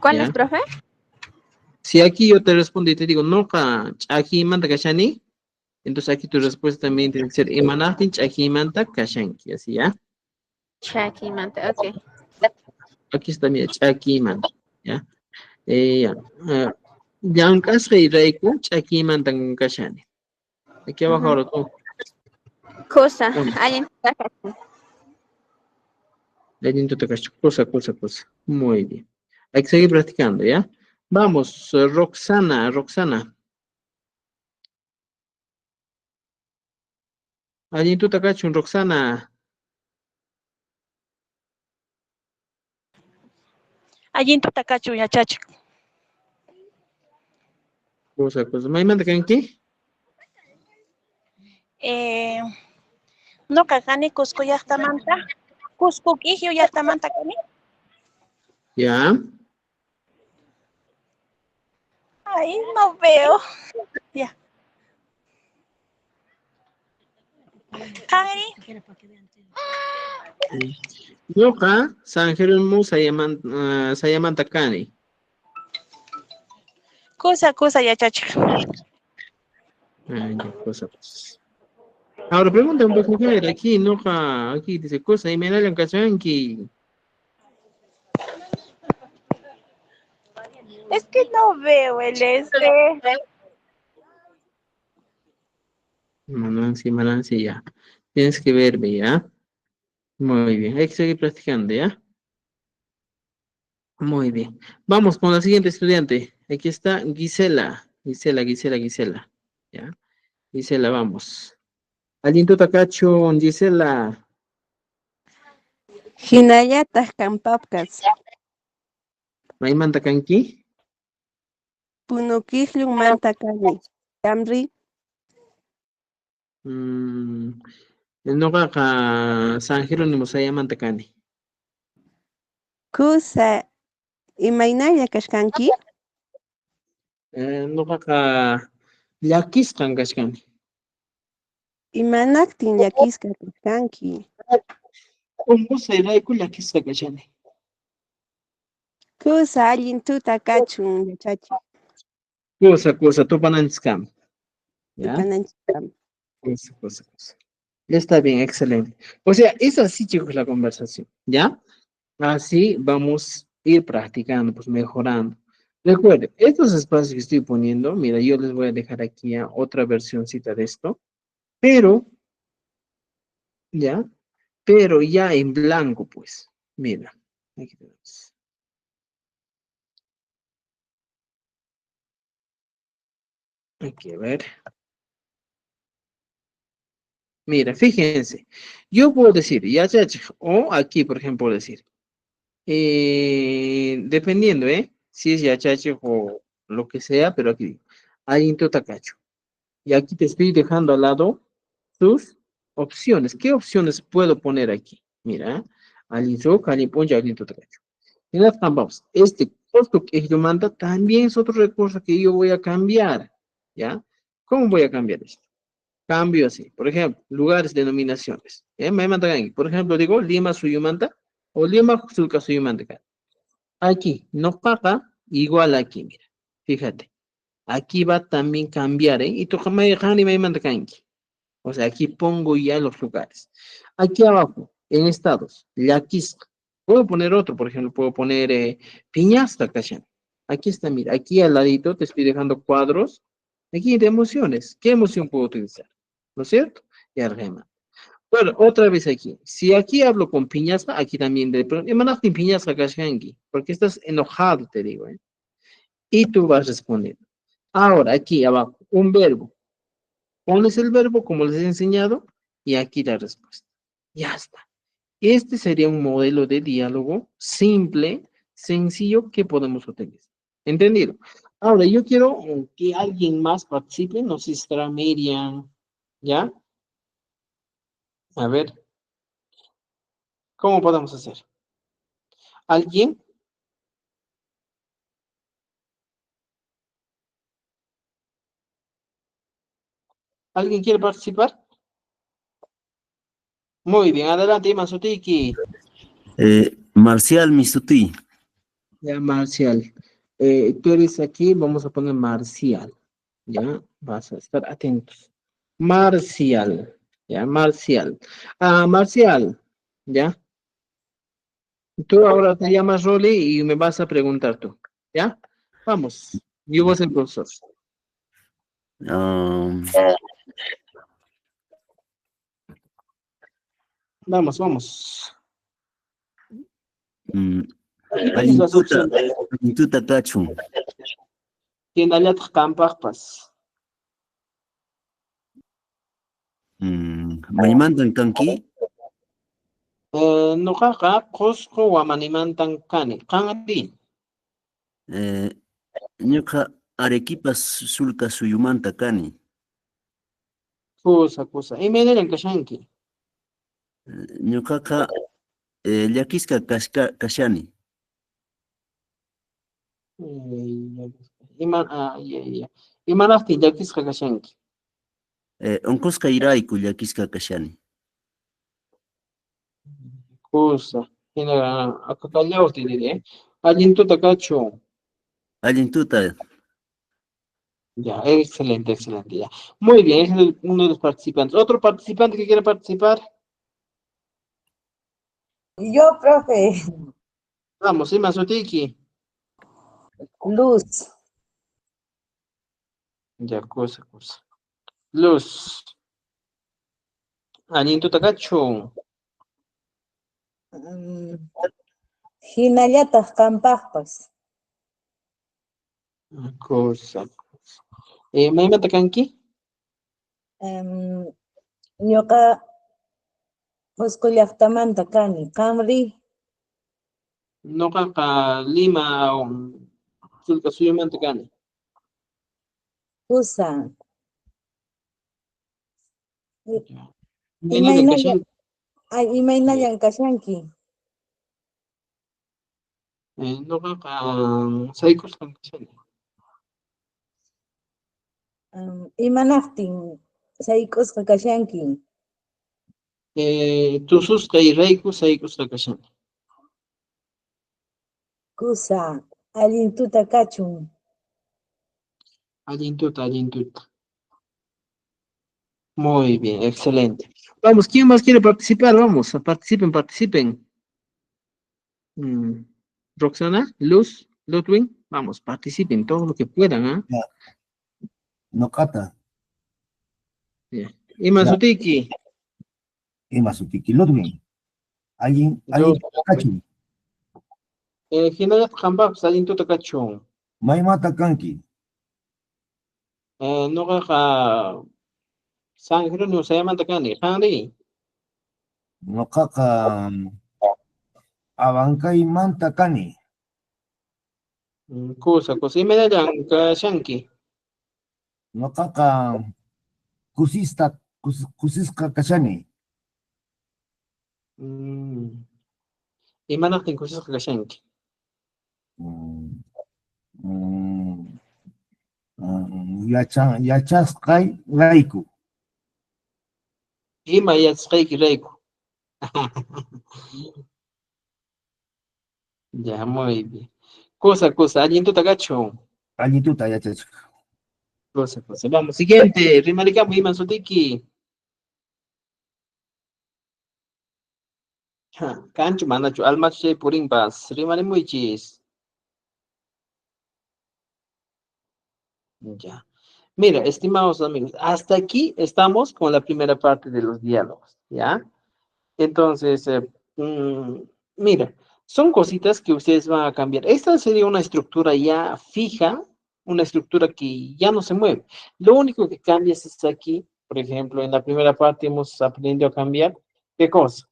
¿Cuál ¿Ya? es, profe? Si aquí yo te respondo y te digo, noqa Ch'akiymanta kashani, Entonces aquí tu respuesta también tiene que ser imanaptin ch'akimanta kashanki, así ya. Chakimanta, ok. Aquí está, mira, ch'akimanta, ya. Ya. Llank'asqa rayku ch'akimanta kashani. Aquí abajo ahora tú. Cosa, Bueno, allin tuta kachun. leyendo te cacho. Cosa. Muy bien. Hay que seguir practicando, ¿ya? Vamos, Roxana. Allí tú te cacho, Roxana. Allí en Tutacachu, yachacho. Cosa. ¿Me manda que aquí? No cagani Cusco yachtamanta. Cusco quijio yachtamanta cani. Ya. Ay, no veo. Ya. Cani. Yoka, San Jerónimo Sayamanta Kani. Cosa yachacho. Ya, cosa. Ahora pregunta un poco, mujer, aquí, no, aquí dice cosa, y me da la cachanqui. Es que no veo el Manansi, ya. Tienes que verme, ¿ya? Muy bien, hay que seguir practicando, ¿ya? Muy bien. Vamos con la siguiente estudiante. Aquí está Gisela. Gisela. ¿Ya? Gisela, vamos. Allí tu tacacho, Gisela. Hinallatas kampapkas, Maimanta kanki. punukisllun manta kani. Kamri, No, San Jerónimo Sayamanta Kani. kusa imaynalla kashkanki, No, Yakiskan Kashkani. imanaktin llakiska kashkanki. ¿Cómo será que Yakiskan Kashani? Kusa allin tuta kachun yachachi, Cosa, tu pananskam. ¿Ya? tupananchikam. Cosa. Está bien, excelente. O sea, es así, chicos, la conversación, ¿ya? Así vamos a ir practicando, pues mejorando. Recuerden, estos espacios que estoy poniendo, mira, yo les voy a dejar aquí ya otra versioncita de esto, pero, ¿ya? Pero ya en blanco, pues. Mira, aquí tenemos. Aquí, a ver. Mira, fíjense, yo puedo decir, ya, o aquí, por ejemplo, puedo decir, dependiendo, si es yachache o lo que sea, pero aquí digo, hay en Totacacho. Y aquí te estoy dejando al lado tus opciones. ¿Qué opciones puedo poner aquí? Mira, Alizo, Caliponcha, Alin Totacacho. Y las vamos. Este costo que yo manda también es otro recurso que yo voy a cambiar. ¿Ya? ¿Cómo voy a cambiar esto? Cambio así. Por ejemplo, lugares, denominaciones. Me mandan aquí. Por ejemplo, digo Lima Suyumanta o Lima Sulca Suyumanta. Aquí, no paga igual aquí, mira. Fíjate. Aquí va también cambiar, Y tú me manda aquí. O sea, aquí pongo ya los lugares. Aquí abajo, en estados, Yaquisca. Puedo poner otro, por ejemplo, puedo poner Piñasca, ¿cachan? Aquí está, mira, aquí al ladito te estoy dejando cuadros. Aquí de emociones. ¿Qué emoción puedo utilizar? ¿No es cierto? Y argema. Bueno, otra vez aquí. Si aquí hablo con Piñasca, aquí también de pronto, Piñasca, ¿cachan? Porque estás enojado, te digo, Y tú vas respondiendo. Ahora, aquí abajo, un verbo. Pones el verbo como les he enseñado y aquí la respuesta. Ya está. Este sería un modelo de diálogo simple, sencillo que podemos utilizar. ¿Entendido? Ahora, yo quiero que alguien más participe. No sé si estará Miriam. ¿Ya? A ver. ¿Cómo podemos hacer? ¿Alguien? ¿Alguien quiere participar? Muy bien, adelante, Masutiki. Marcial Misuti. Ya, Marcial. Tú eres aquí, vamos a poner Marcial. Ya, vas a estar atentos. Marcial. Ya, Marcial. Marcial. Ya. Tú ahora te llamas Rolly y me vas a preguntar tú. ¿Ya? Vamos. Yo voy a ser el profesor. Um, Vamos, vamos. mm, Es la sección. Alintuta kachun. Hinallataq kampaqpas. Maymantan kanki. Nuqaqa Qusqu Wamanimantam kani. Qanri. Ñuqa Arequipa sulka suyumanta kani. Kusa. Imaynallan kashanki. Ñuqaqa llakisqa kashani. Imanaptin llakisqa kashanki. Unqusqa irayku llakisqa kashani. Kusa. Hina akakallawti diré. Allintuta kachu. Allintuta. Ya, excelente, ya. Muy bien, es uno de los participantes. ¿Otro participante que quiera participar? Yo, profe. Vamos, Ima Sotiki. Luz. Ya, cosa. Luz. Allintuta kachu. Hinallataq kampaqpas. Cosa. ¿Maymanta kanki? Ñuqa Qusqu llaqtamanta kani. Qamri. Noqaqa Lima sulka suyumanta kani. Kusa. Imaynallan kashanki. Imaynallan kashanki. Noqaqa saykusqan kashani. Imanaptin sayk'usqa kashanki. Tususqa irayku saykusqa kashani. Kusa. Allintuta kachun. Allintuta. Muy bien, excelente. Vamos, ¿quién más quiere participar? Vamos, participen. Roxana, Luz, Ludwig, vamos, participen todo lo que puedan, ¿ah? Nokata. Ima Sutiki. Ima Sutiki. Ludwig. Alguien kachun. Hinallataq qampaqpas allintuta kachun. Maymata kanki. Noqaqa San Jerónimo saymanta kani. Qanri. Noqaqa Abancaymanta kani. Kusa. Imaynallan kashanki. Noqaqa kusisqa kashani. Imanaptin kusisqa kashanki. Yachasqay rayku. Ima yachasqayki rayku. Ya, muy bien. Cosa, allintuta kachun. Allintuta yachachik. Cosa. Vamos, siguiente. Rimaricamo Ima Sutiki. Cancho, manacho, almache purimpas. Rimarimuychis. Ya. Mira, estimados amigos, hasta aquí estamos con la primera parte de los diálogos, ¿ya? Entonces, mira, son cositas que ustedes van a cambiar. Esta sería una estructura ya fija, una estructura que ya no se mueve. Lo único que cambia es aquí, por ejemplo, en la primera parte hemos aprendido a cambiar, ¿qué cosa?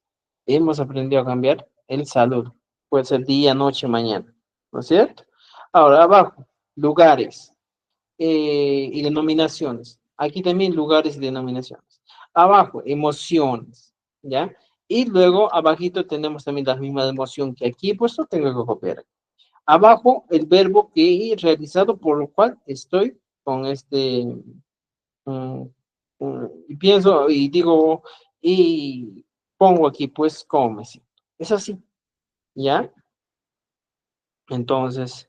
Hemos aprendido a cambiar el saludo. Puede ser día, noche, mañana, ¿no es cierto? Ahora abajo, lugares. Y denominaciones. Aquí también lugares y denominaciones. Abajo, emociones, ¿ya? Y luego, abajito tenemos también la misma emoción que aquí he puesto, tengo que copiar. Abajo, el verbo que he realizado, por lo cual estoy con y pienso y digo, y pongo aquí, pues, cómo me siento. Es así, ¿ya? Entonces,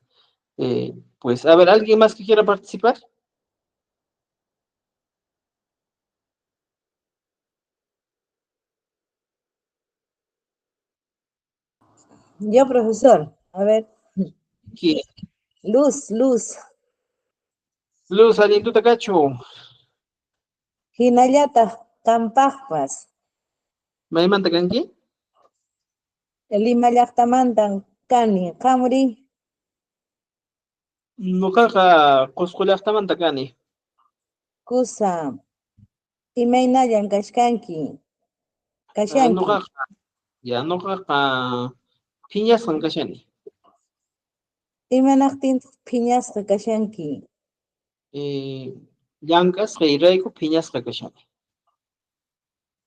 pues, a ver, ¿alguien más que quiera participar? Yo, profesor, a ver, ¿Quién? Luz, Luz, Luz, Alientuta Cacho. Hinallata, Campajpas, ¿Maimanta Kanki? Lima Llaqtamantan, Cani, Camri, Nukaqa Qusqullaqtamanta kani. Kusa, Imaynallan Kashkanki, Kashanki, Nukaqa phiñasqan kashani. Imanaqtin phiñasqa kashanki, Llank'asqa irayku phiñasqa kashani.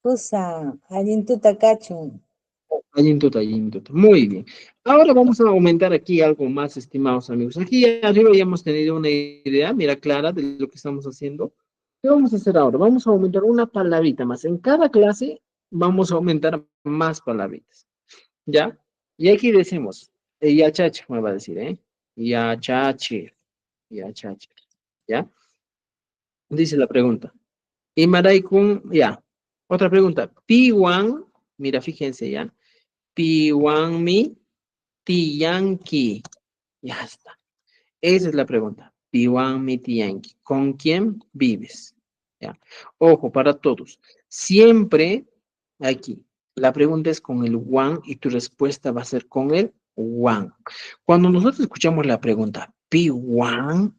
Kusa, allintuta kachun, Allintuta, allintuta. Muy bien. Ahora vamos a aumentar aquí algo más, estimados amigos. Aquí arriba ya hemos tenido una idea, mira, clara de lo que estamos haciendo. ¿Qué vamos a hacer ahora? Vamos a aumentar una palabrita más. En cada clase vamos a aumentar más palabritas. ¿Ya? Y aquí decimos, yachachi, me va a decir, ¿eh? Yachachi, yachachi. ¿Ya? Dice la pregunta. Imaraikun, ya. Otra pregunta. Piwan, mira, fíjense ya. Piwanmi tiyanki. Ya está. Esa es la pregunta. Piwanmi tiyanki. ¿Con quién vives? ¿Ya? Ojo, para todos. Siempre aquí. La pregunta es con el one y tu respuesta va a ser con el one. Cuando nosotros escuchamos la pregunta P1,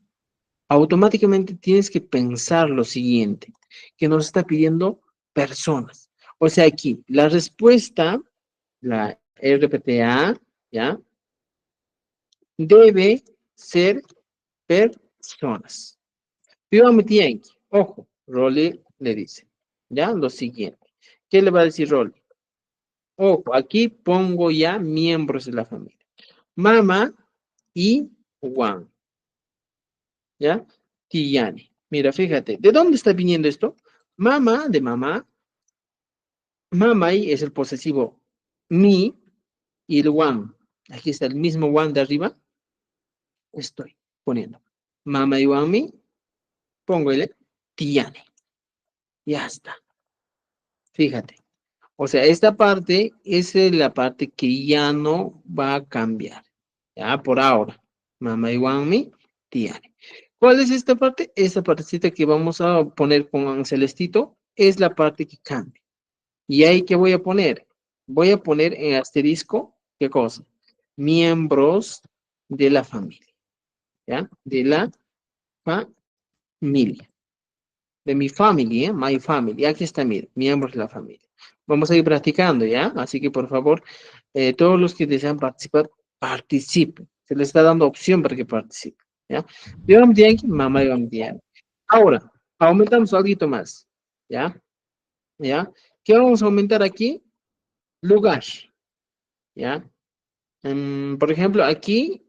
automáticamente tienes que pensar lo siguiente, que nos está pidiendo personas. O sea, aquí, la respuesta, la RPTA, ¿ya? Debe ser personas. Ojo, Rolly le dice, ¿ya? Lo siguiente. ¿Qué le va a decir Rolly? Ojo, aquí pongo ya miembros de la familia. Mama y Juan. ¿Ya? Tiyani. Mira, fíjate, ¿de dónde está viniendo esto? Mama, de mamá. Mamai es el posesivo mi y el one. Aquí está el mismo one de arriba. Estoy poniendo. Mama y one mi. Pongo el Tiyani. Ya está. Fíjate. O sea, esta parte es la parte que ya no va a cambiar. Ya, por ahora. Mama y one mi. Tiyani. ¿Cuál es esta parte? Esta partecita que vamos a poner con celestito es la parte que cambia. ¿Y ahí qué voy a poner? Voy a poner en asterisco, ¿qué cosa? Miembros de la familia. ¿Ya? De la familia. De mi familia, my family. Aquí está, mira, miembros de la familia. Vamos a ir practicando, ¿ya? Así que, por favor, todos los que desean participar, participen. Se les está dando opción para que participen, ¿ya? Yo mamá Ahora, aumentamos algo más, ¿ya? ¿Ya? ¿Qué vamos a aumentar aquí? Lugar, ¿ya? Por ejemplo, aquí,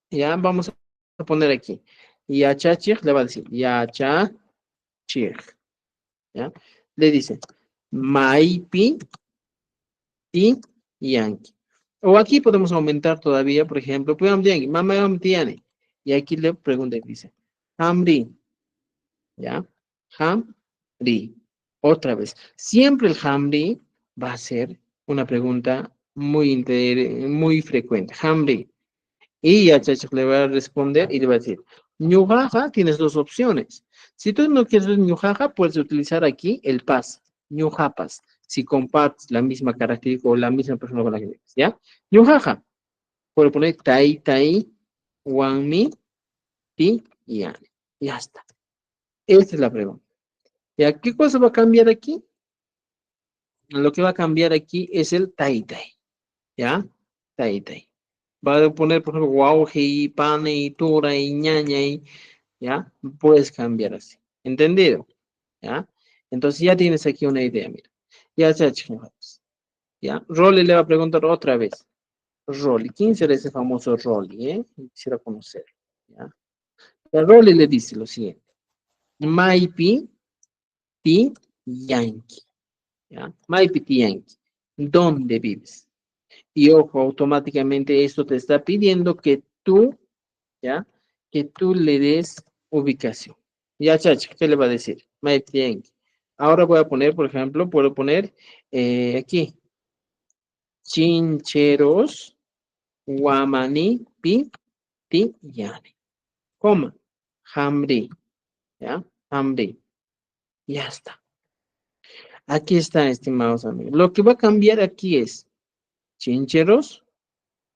ya vamos a poner aquí. Yachachir le va a decir, Yachachir, ¿ya? Le dice, Maipi y Yankee. O aquí podemos aumentar todavía, por ejemplo, mamá tiene. Y aquí le pregunta y dice, Hamri, ¿ya? Hamri. Otra vez. Siempre el Hamri va a ser una pregunta muy frecuente. Hamri. Y ya Chachak le va a responder y le va a decir, ñujaja, tienes dos opciones. Si tú no quieres ñujaja, puedes utilizar aquí el pas, ñujapas, si compartes la misma característica o la misma persona con la que vives, ¿ya? Ñujaja. Puedo poner tai, wanmi, ti, yani. Ya está. Esta es la pregunta. ¿Ya? ¿Qué cosa va a cambiar aquí? Lo que va a cambiar aquí es el tai, ¿ya? Tai. Va a poner, por ejemplo, guauje y pane y tura y ñaña y, ¿ya? Puedes cambiar así. ¿Entendido? ¿Ya? Entonces ya tienes aquí una idea, mira. Ya, ¿ya? Rolly le va a preguntar otra vez. Rolly, ¿quién será ese famoso Rolly, Quisiera conocer, ¿ya? El Rolly le dice lo siguiente. Maipi ti Yankee, ¿ya? Maipi ti Yankee. ¿Dónde vives? Y ojo, automáticamente esto te está pidiendo que tú, ¿ya? Que tú le des ubicación. Ya, chacha, ¿qué le va a decir? Maipi Yankee. Ahora voy a poner, por ejemplo, puedo poner aquí. chincheros guamanipi tiyani. Coma, hambre, ¿ya? Hambre. Ya está. Aquí está, estimados amigos. Lo que va a cambiar aquí es chincheros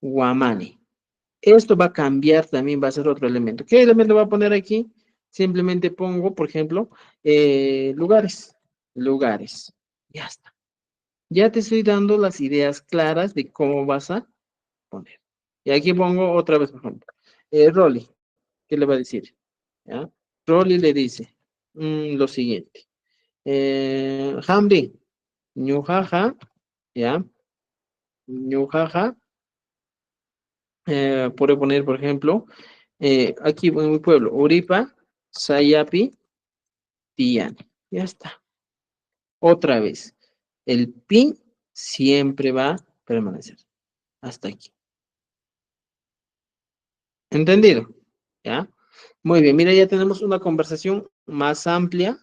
guamani. Esto va a cambiar, también va a ser otro elemento. ¿Qué elemento va a poner aquí? Simplemente pongo, por ejemplo, lugares. Lugares. Ya está. Ya te estoy dando las ideas claras de cómo vas a poner. Y aquí pongo otra vez, por ejemplo. Rolly, ¿qué le va a decir? ¿Ya? Rolly le dice lo siguiente. Hamdi, ñujaja, ¿ya? Ñujaja, puede poner, por ejemplo, aquí en mi pueblo, Uripa, Sayapi, Tiyan. Ya está. Otra vez. El pi siempre va a permanecer. Hasta aquí. ¿Entendido? ¿Ya? Muy bien. Mira, ya tenemos una conversación más amplia,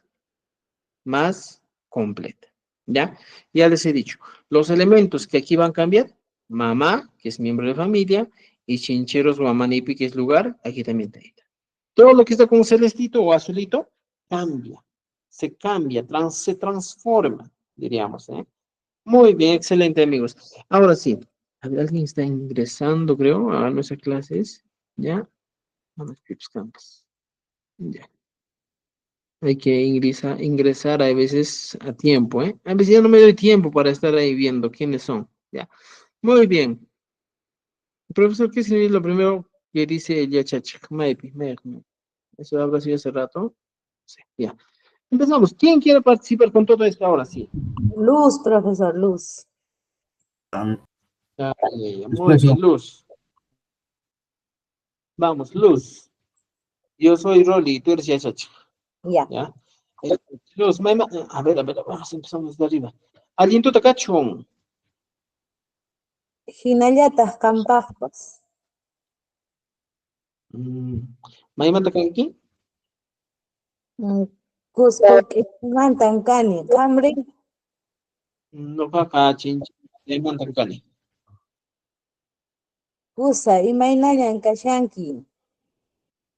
más completa. ¿Ya? Ya les he dicho. Los elementos que aquí van a cambiar, mamá, que es miembro de familia, y chincheros o amanipi, que es lugar, aquí también está. Todo lo que está como celestito o azulito, cambia. Se cambia, se transforma, diríamos. Muy bien, excelente, amigos. Ahora sí, alguien está ingresando, creo, a nuestras clases. ¿Ya? Vamos, Pips Campus. Ya. Hay que ingresar a veces a tiempo, ¿eh? A veces ya no me doy tiempo para estar ahí viendo quiénes son. Ya. Muy bien. Profesor, ¿qué es lo primero que dice el Yachachik? Maybe. Eso habrá sido hace rato. Sí, ya. Empezamos. ¿Quién quiere participar con todo esto ahora sí? Luz, profesor, Luz. Muy bien, Luz. Vamos, Luz. Yo soy Rolly y tú eres Yachachik. Ya. ¿Ya? Luz, a ver, vamos, empezamos de arriba. Aliento Takachon. Hinallatas campaspas. Maima Takanki. Cusco Mantancani. Camri. No kaka chinchi. Maima Tankani. Kusa Imainayan Kashanki.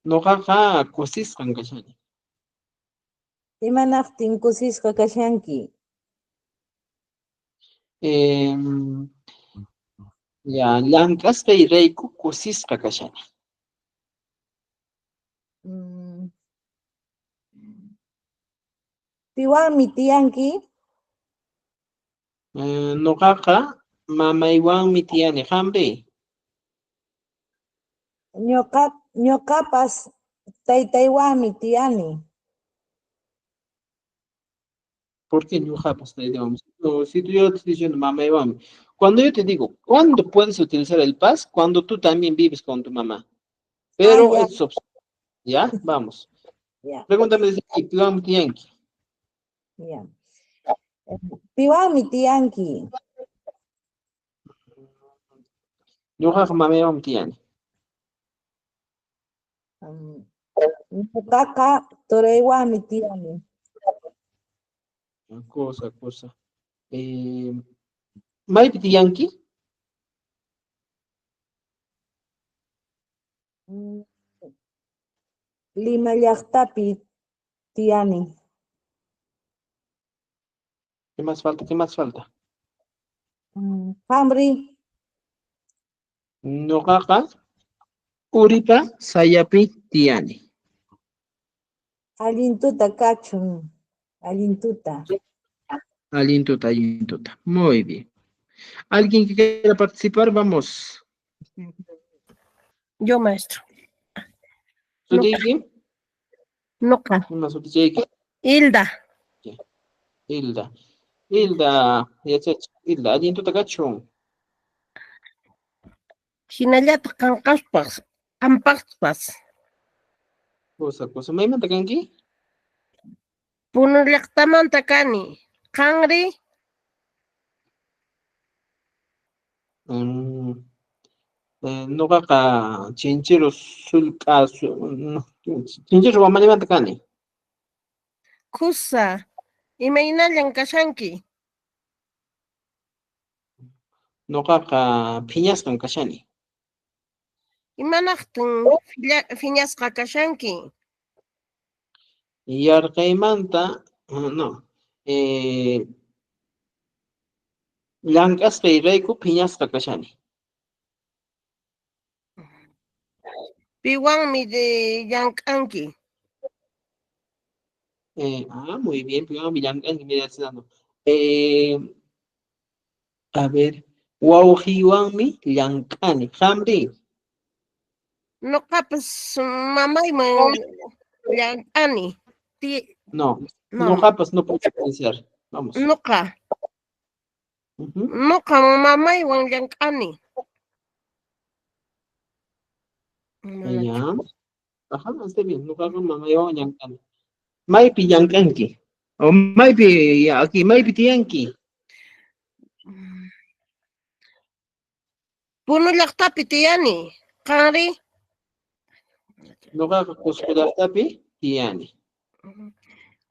No kaka kusis kankashani. Imanaftin Kusisqa Kashanki. Ya, llank'asqa y reyku kusisqa kashani. Piwanmi tiyanki. Noqaqa mamaywanmi tiyani hampi. Ñuqapas taytaywanmi tiyani. ¿Por qué ñuqapas taytaywanmi? No, si yo te estoy diciendo mamaywanmi. Cuando yo te digo, ¿cuándo puedes utilizar el pas? Cuando tú también vives con tu mamá. Pero ya. es opción. ¿Ya? Vamos. Ya. Pregúntame desde aquí, piwanmi tiyanki. Ya. Piwanmi tiyanki. Ñuqaqa mamaywanmi tiyani. Ñuqaqa turaywanmi tiyani. Cosa. ¿Maypi tiyanki? Lima llaqtapi tiyani. ¿Qué más falta? ¿Qué más falta? Hamri. Ñuqaqa Uripa sayapi tiyani. Allintuta kachun. Allintuta. Allintuta. Muy bien. ¿Alguien que quiera participar? Vamos. Yo, maestro. ¿Sudiki? Noca. Hilda. Hilda, allintuta kachun. Hinallata campaspas. Cosa. ¿Maymanta kanki? Punullectamanta cani. Cangri. Noqaqa chinchero chinchero mamanimanta kani. Kusa. Imaynallan kashanki. Noqaqa phiñasqam kashani. Imanaqtin phiñasqa kashanki? Yarqaymanta, no, llank'asqayrayku phiñasqa kashani. Piwanmi llank'anki? Muy bien, piwanmi llank'anki, mira, Alessandro. A ver, wawqiywanmi llank'ani. Hamri, Nuqapas mamayman llank'ani. no, No, noqapas no puedo pensar. Vamos. nuqa Ujú. mamaywan llank'ani. Ya. Ajá, está bien. Noqaqa mamaywan llank'ani. Maypi llank'anki. O maypi, ya, aquí, maypi tiyanki. Punu llaqtapi tiyani. Qanri? Noqaqa Qusqu llaqtapi tiyani.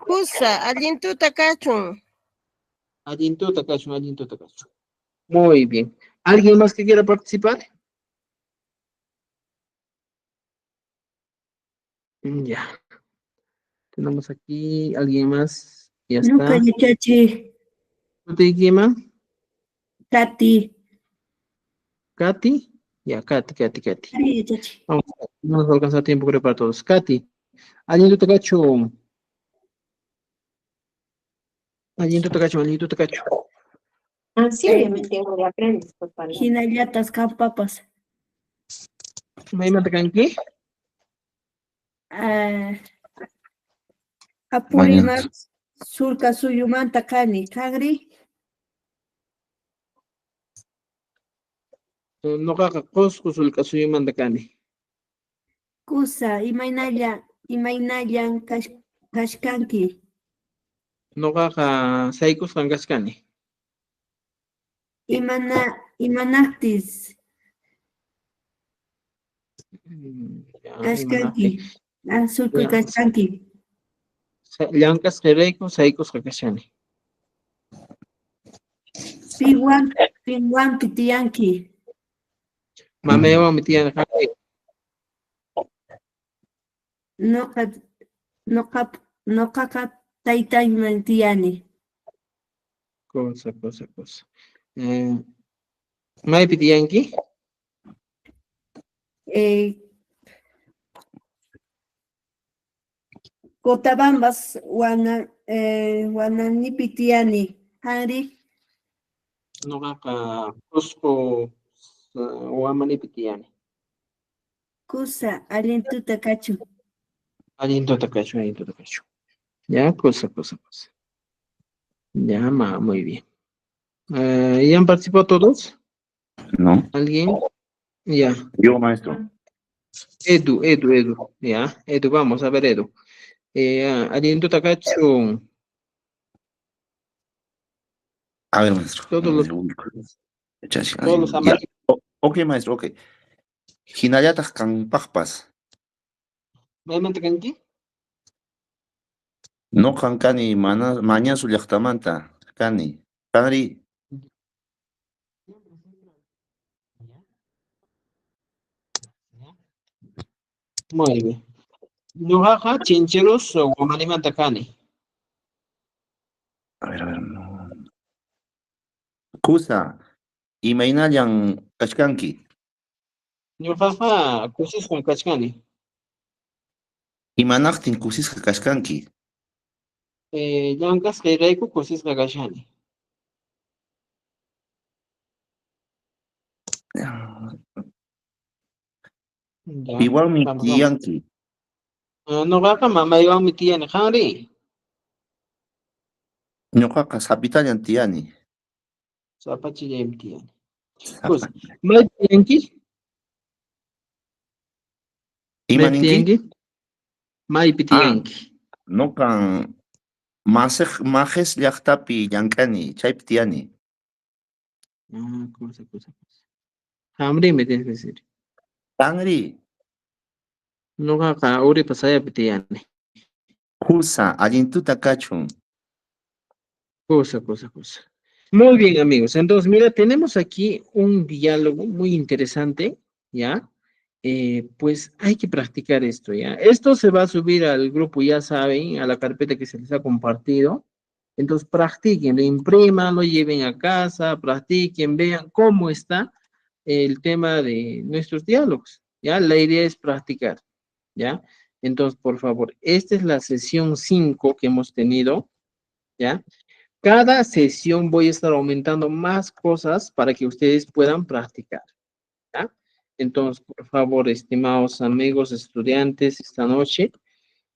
Kusa, allintuta kachun. Allintuta kachun, allintuta kachun. Muy bien. ¿Alguien más que quiera participar? Ya. Tenemos aquí alguien más. Ya Nuqa está. yachachiq ¿No te llama? Tati. ¿Katy? Ya, Katy. Ari yachachiq. Vamos, no nos va a alcanzar tiempo creo para todos. Katy, allintuta kachun. Allintuta kachun. Sí, obviamente, ahora aprendes, pues, para Hinallatas kapapas. ¿Maymanta kanki? Apuriman surka suyumanta kani. Qanri? Noqaqa Qusqu sullk'asuyumanta kani. Kusa, imaynallan kashkanki. Noqaqa saykusqan kachkani. Imanaqtis Ya, kashkanki. Surka Ya. kashkanki. Llank'asqayrayku saykusqa kashani. Piwanpi tiyanki. Mamaywanmi tiyani kanki. Noqaqa taytayman tiyani. Cosa. ¿Maypi tiyanki? Cotabambas wananipi tiyani. Qanri? Noqaqa Qusqu Wamanipi tiyani. Kusa, allintuta kachun. Allintuta kachun. Ya, cosa. Ya, muy bien. ¿Ya han participado todos? No. ¿Alguien? Ya. Yo, maestro. Edu. Ya, Edu, vamos a ver, Edu. Allintuta kachun. A ver, maestro. Todos los Ya. amarillos. Ok, maestro, ok. Hinallatas kanpaqpas. ¿Maymanta kanki? No kankani mañana su llaqtamanta kani. Qanri. Muy bien. Ñuqaqa Chincheros Wamanimanta kani. A ver, no. Kusa, imaynallan kachkanki. Ñuqaqa kusisqan kachkani. Imanaqtin kusisqa kachkanki. Llank'asqayrayku kusisqa kashani. Ya, Piwanmi vamos. tiyanki. Ñuqaqa mamaywanmi tiyani. Qanri? Ñuqaqa sapitallan tiyani. Sapachillaymi tiyani. Pues, ¿maypi tiyanki? Imaninki? Maypi tiyanki. Noqan majes llaqtapi llank'ani, chaypi tiyani. Cosa. Hamri me tienes que decir. Qanri, Ñuqaqa Uripa sayapi tiyani. kusa, allintuta kachun. Cosa. Muy bien, amigos. Entonces, mira, tenemos aquí un diálogo muy interesante, ¿ya? Pues hay que practicar esto, ¿ya? Esto se va a subir al grupo, ya saben, a la carpeta que se les ha compartido. Entonces, practiquen, lo impriman, lo lleven a casa, practiquen, vean cómo está el tema de nuestros diálogos, ¿ya? La idea es practicar, ¿ya? Entonces, por favor, esta es la sesión 5 que hemos tenido, ¿ya? Cada sesión voy a estar aumentando más cosas para que ustedes puedan practicar, ¿ya? Entonces, por favor, estimados amigos estudiantes, esta noche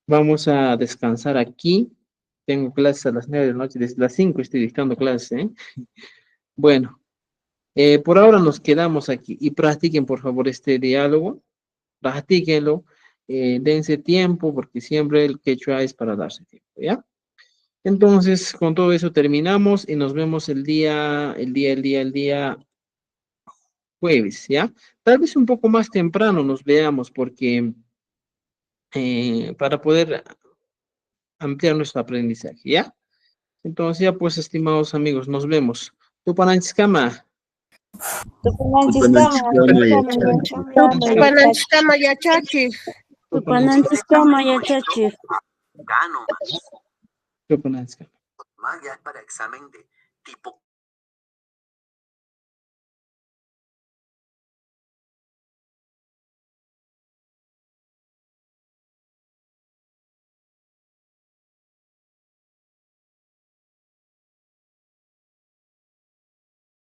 vamos a descansar aquí. Tengo clases a las 9 de la noche, desde las 5 estoy dictando clases, ¿eh? Bueno, por ahora nos quedamos aquí y practiquen, por favor, este diálogo, practíquenlo, dense tiempo, porque siempre el quechua es para darse tiempo, ¿ya? Entonces, con todo eso terminamos y nos vemos el día jueves, ¿ya? Tal vez un poco más temprano nos veamos porque para poder ampliar nuestro aprendizaje, ¿ya? Entonces, ya pues, estimados amigos, nos vemos. Tupananchiskama. Tupananchikama yachachi. Tupananchiskama yachachi. Tupananchiskama. Maya para examen de tipo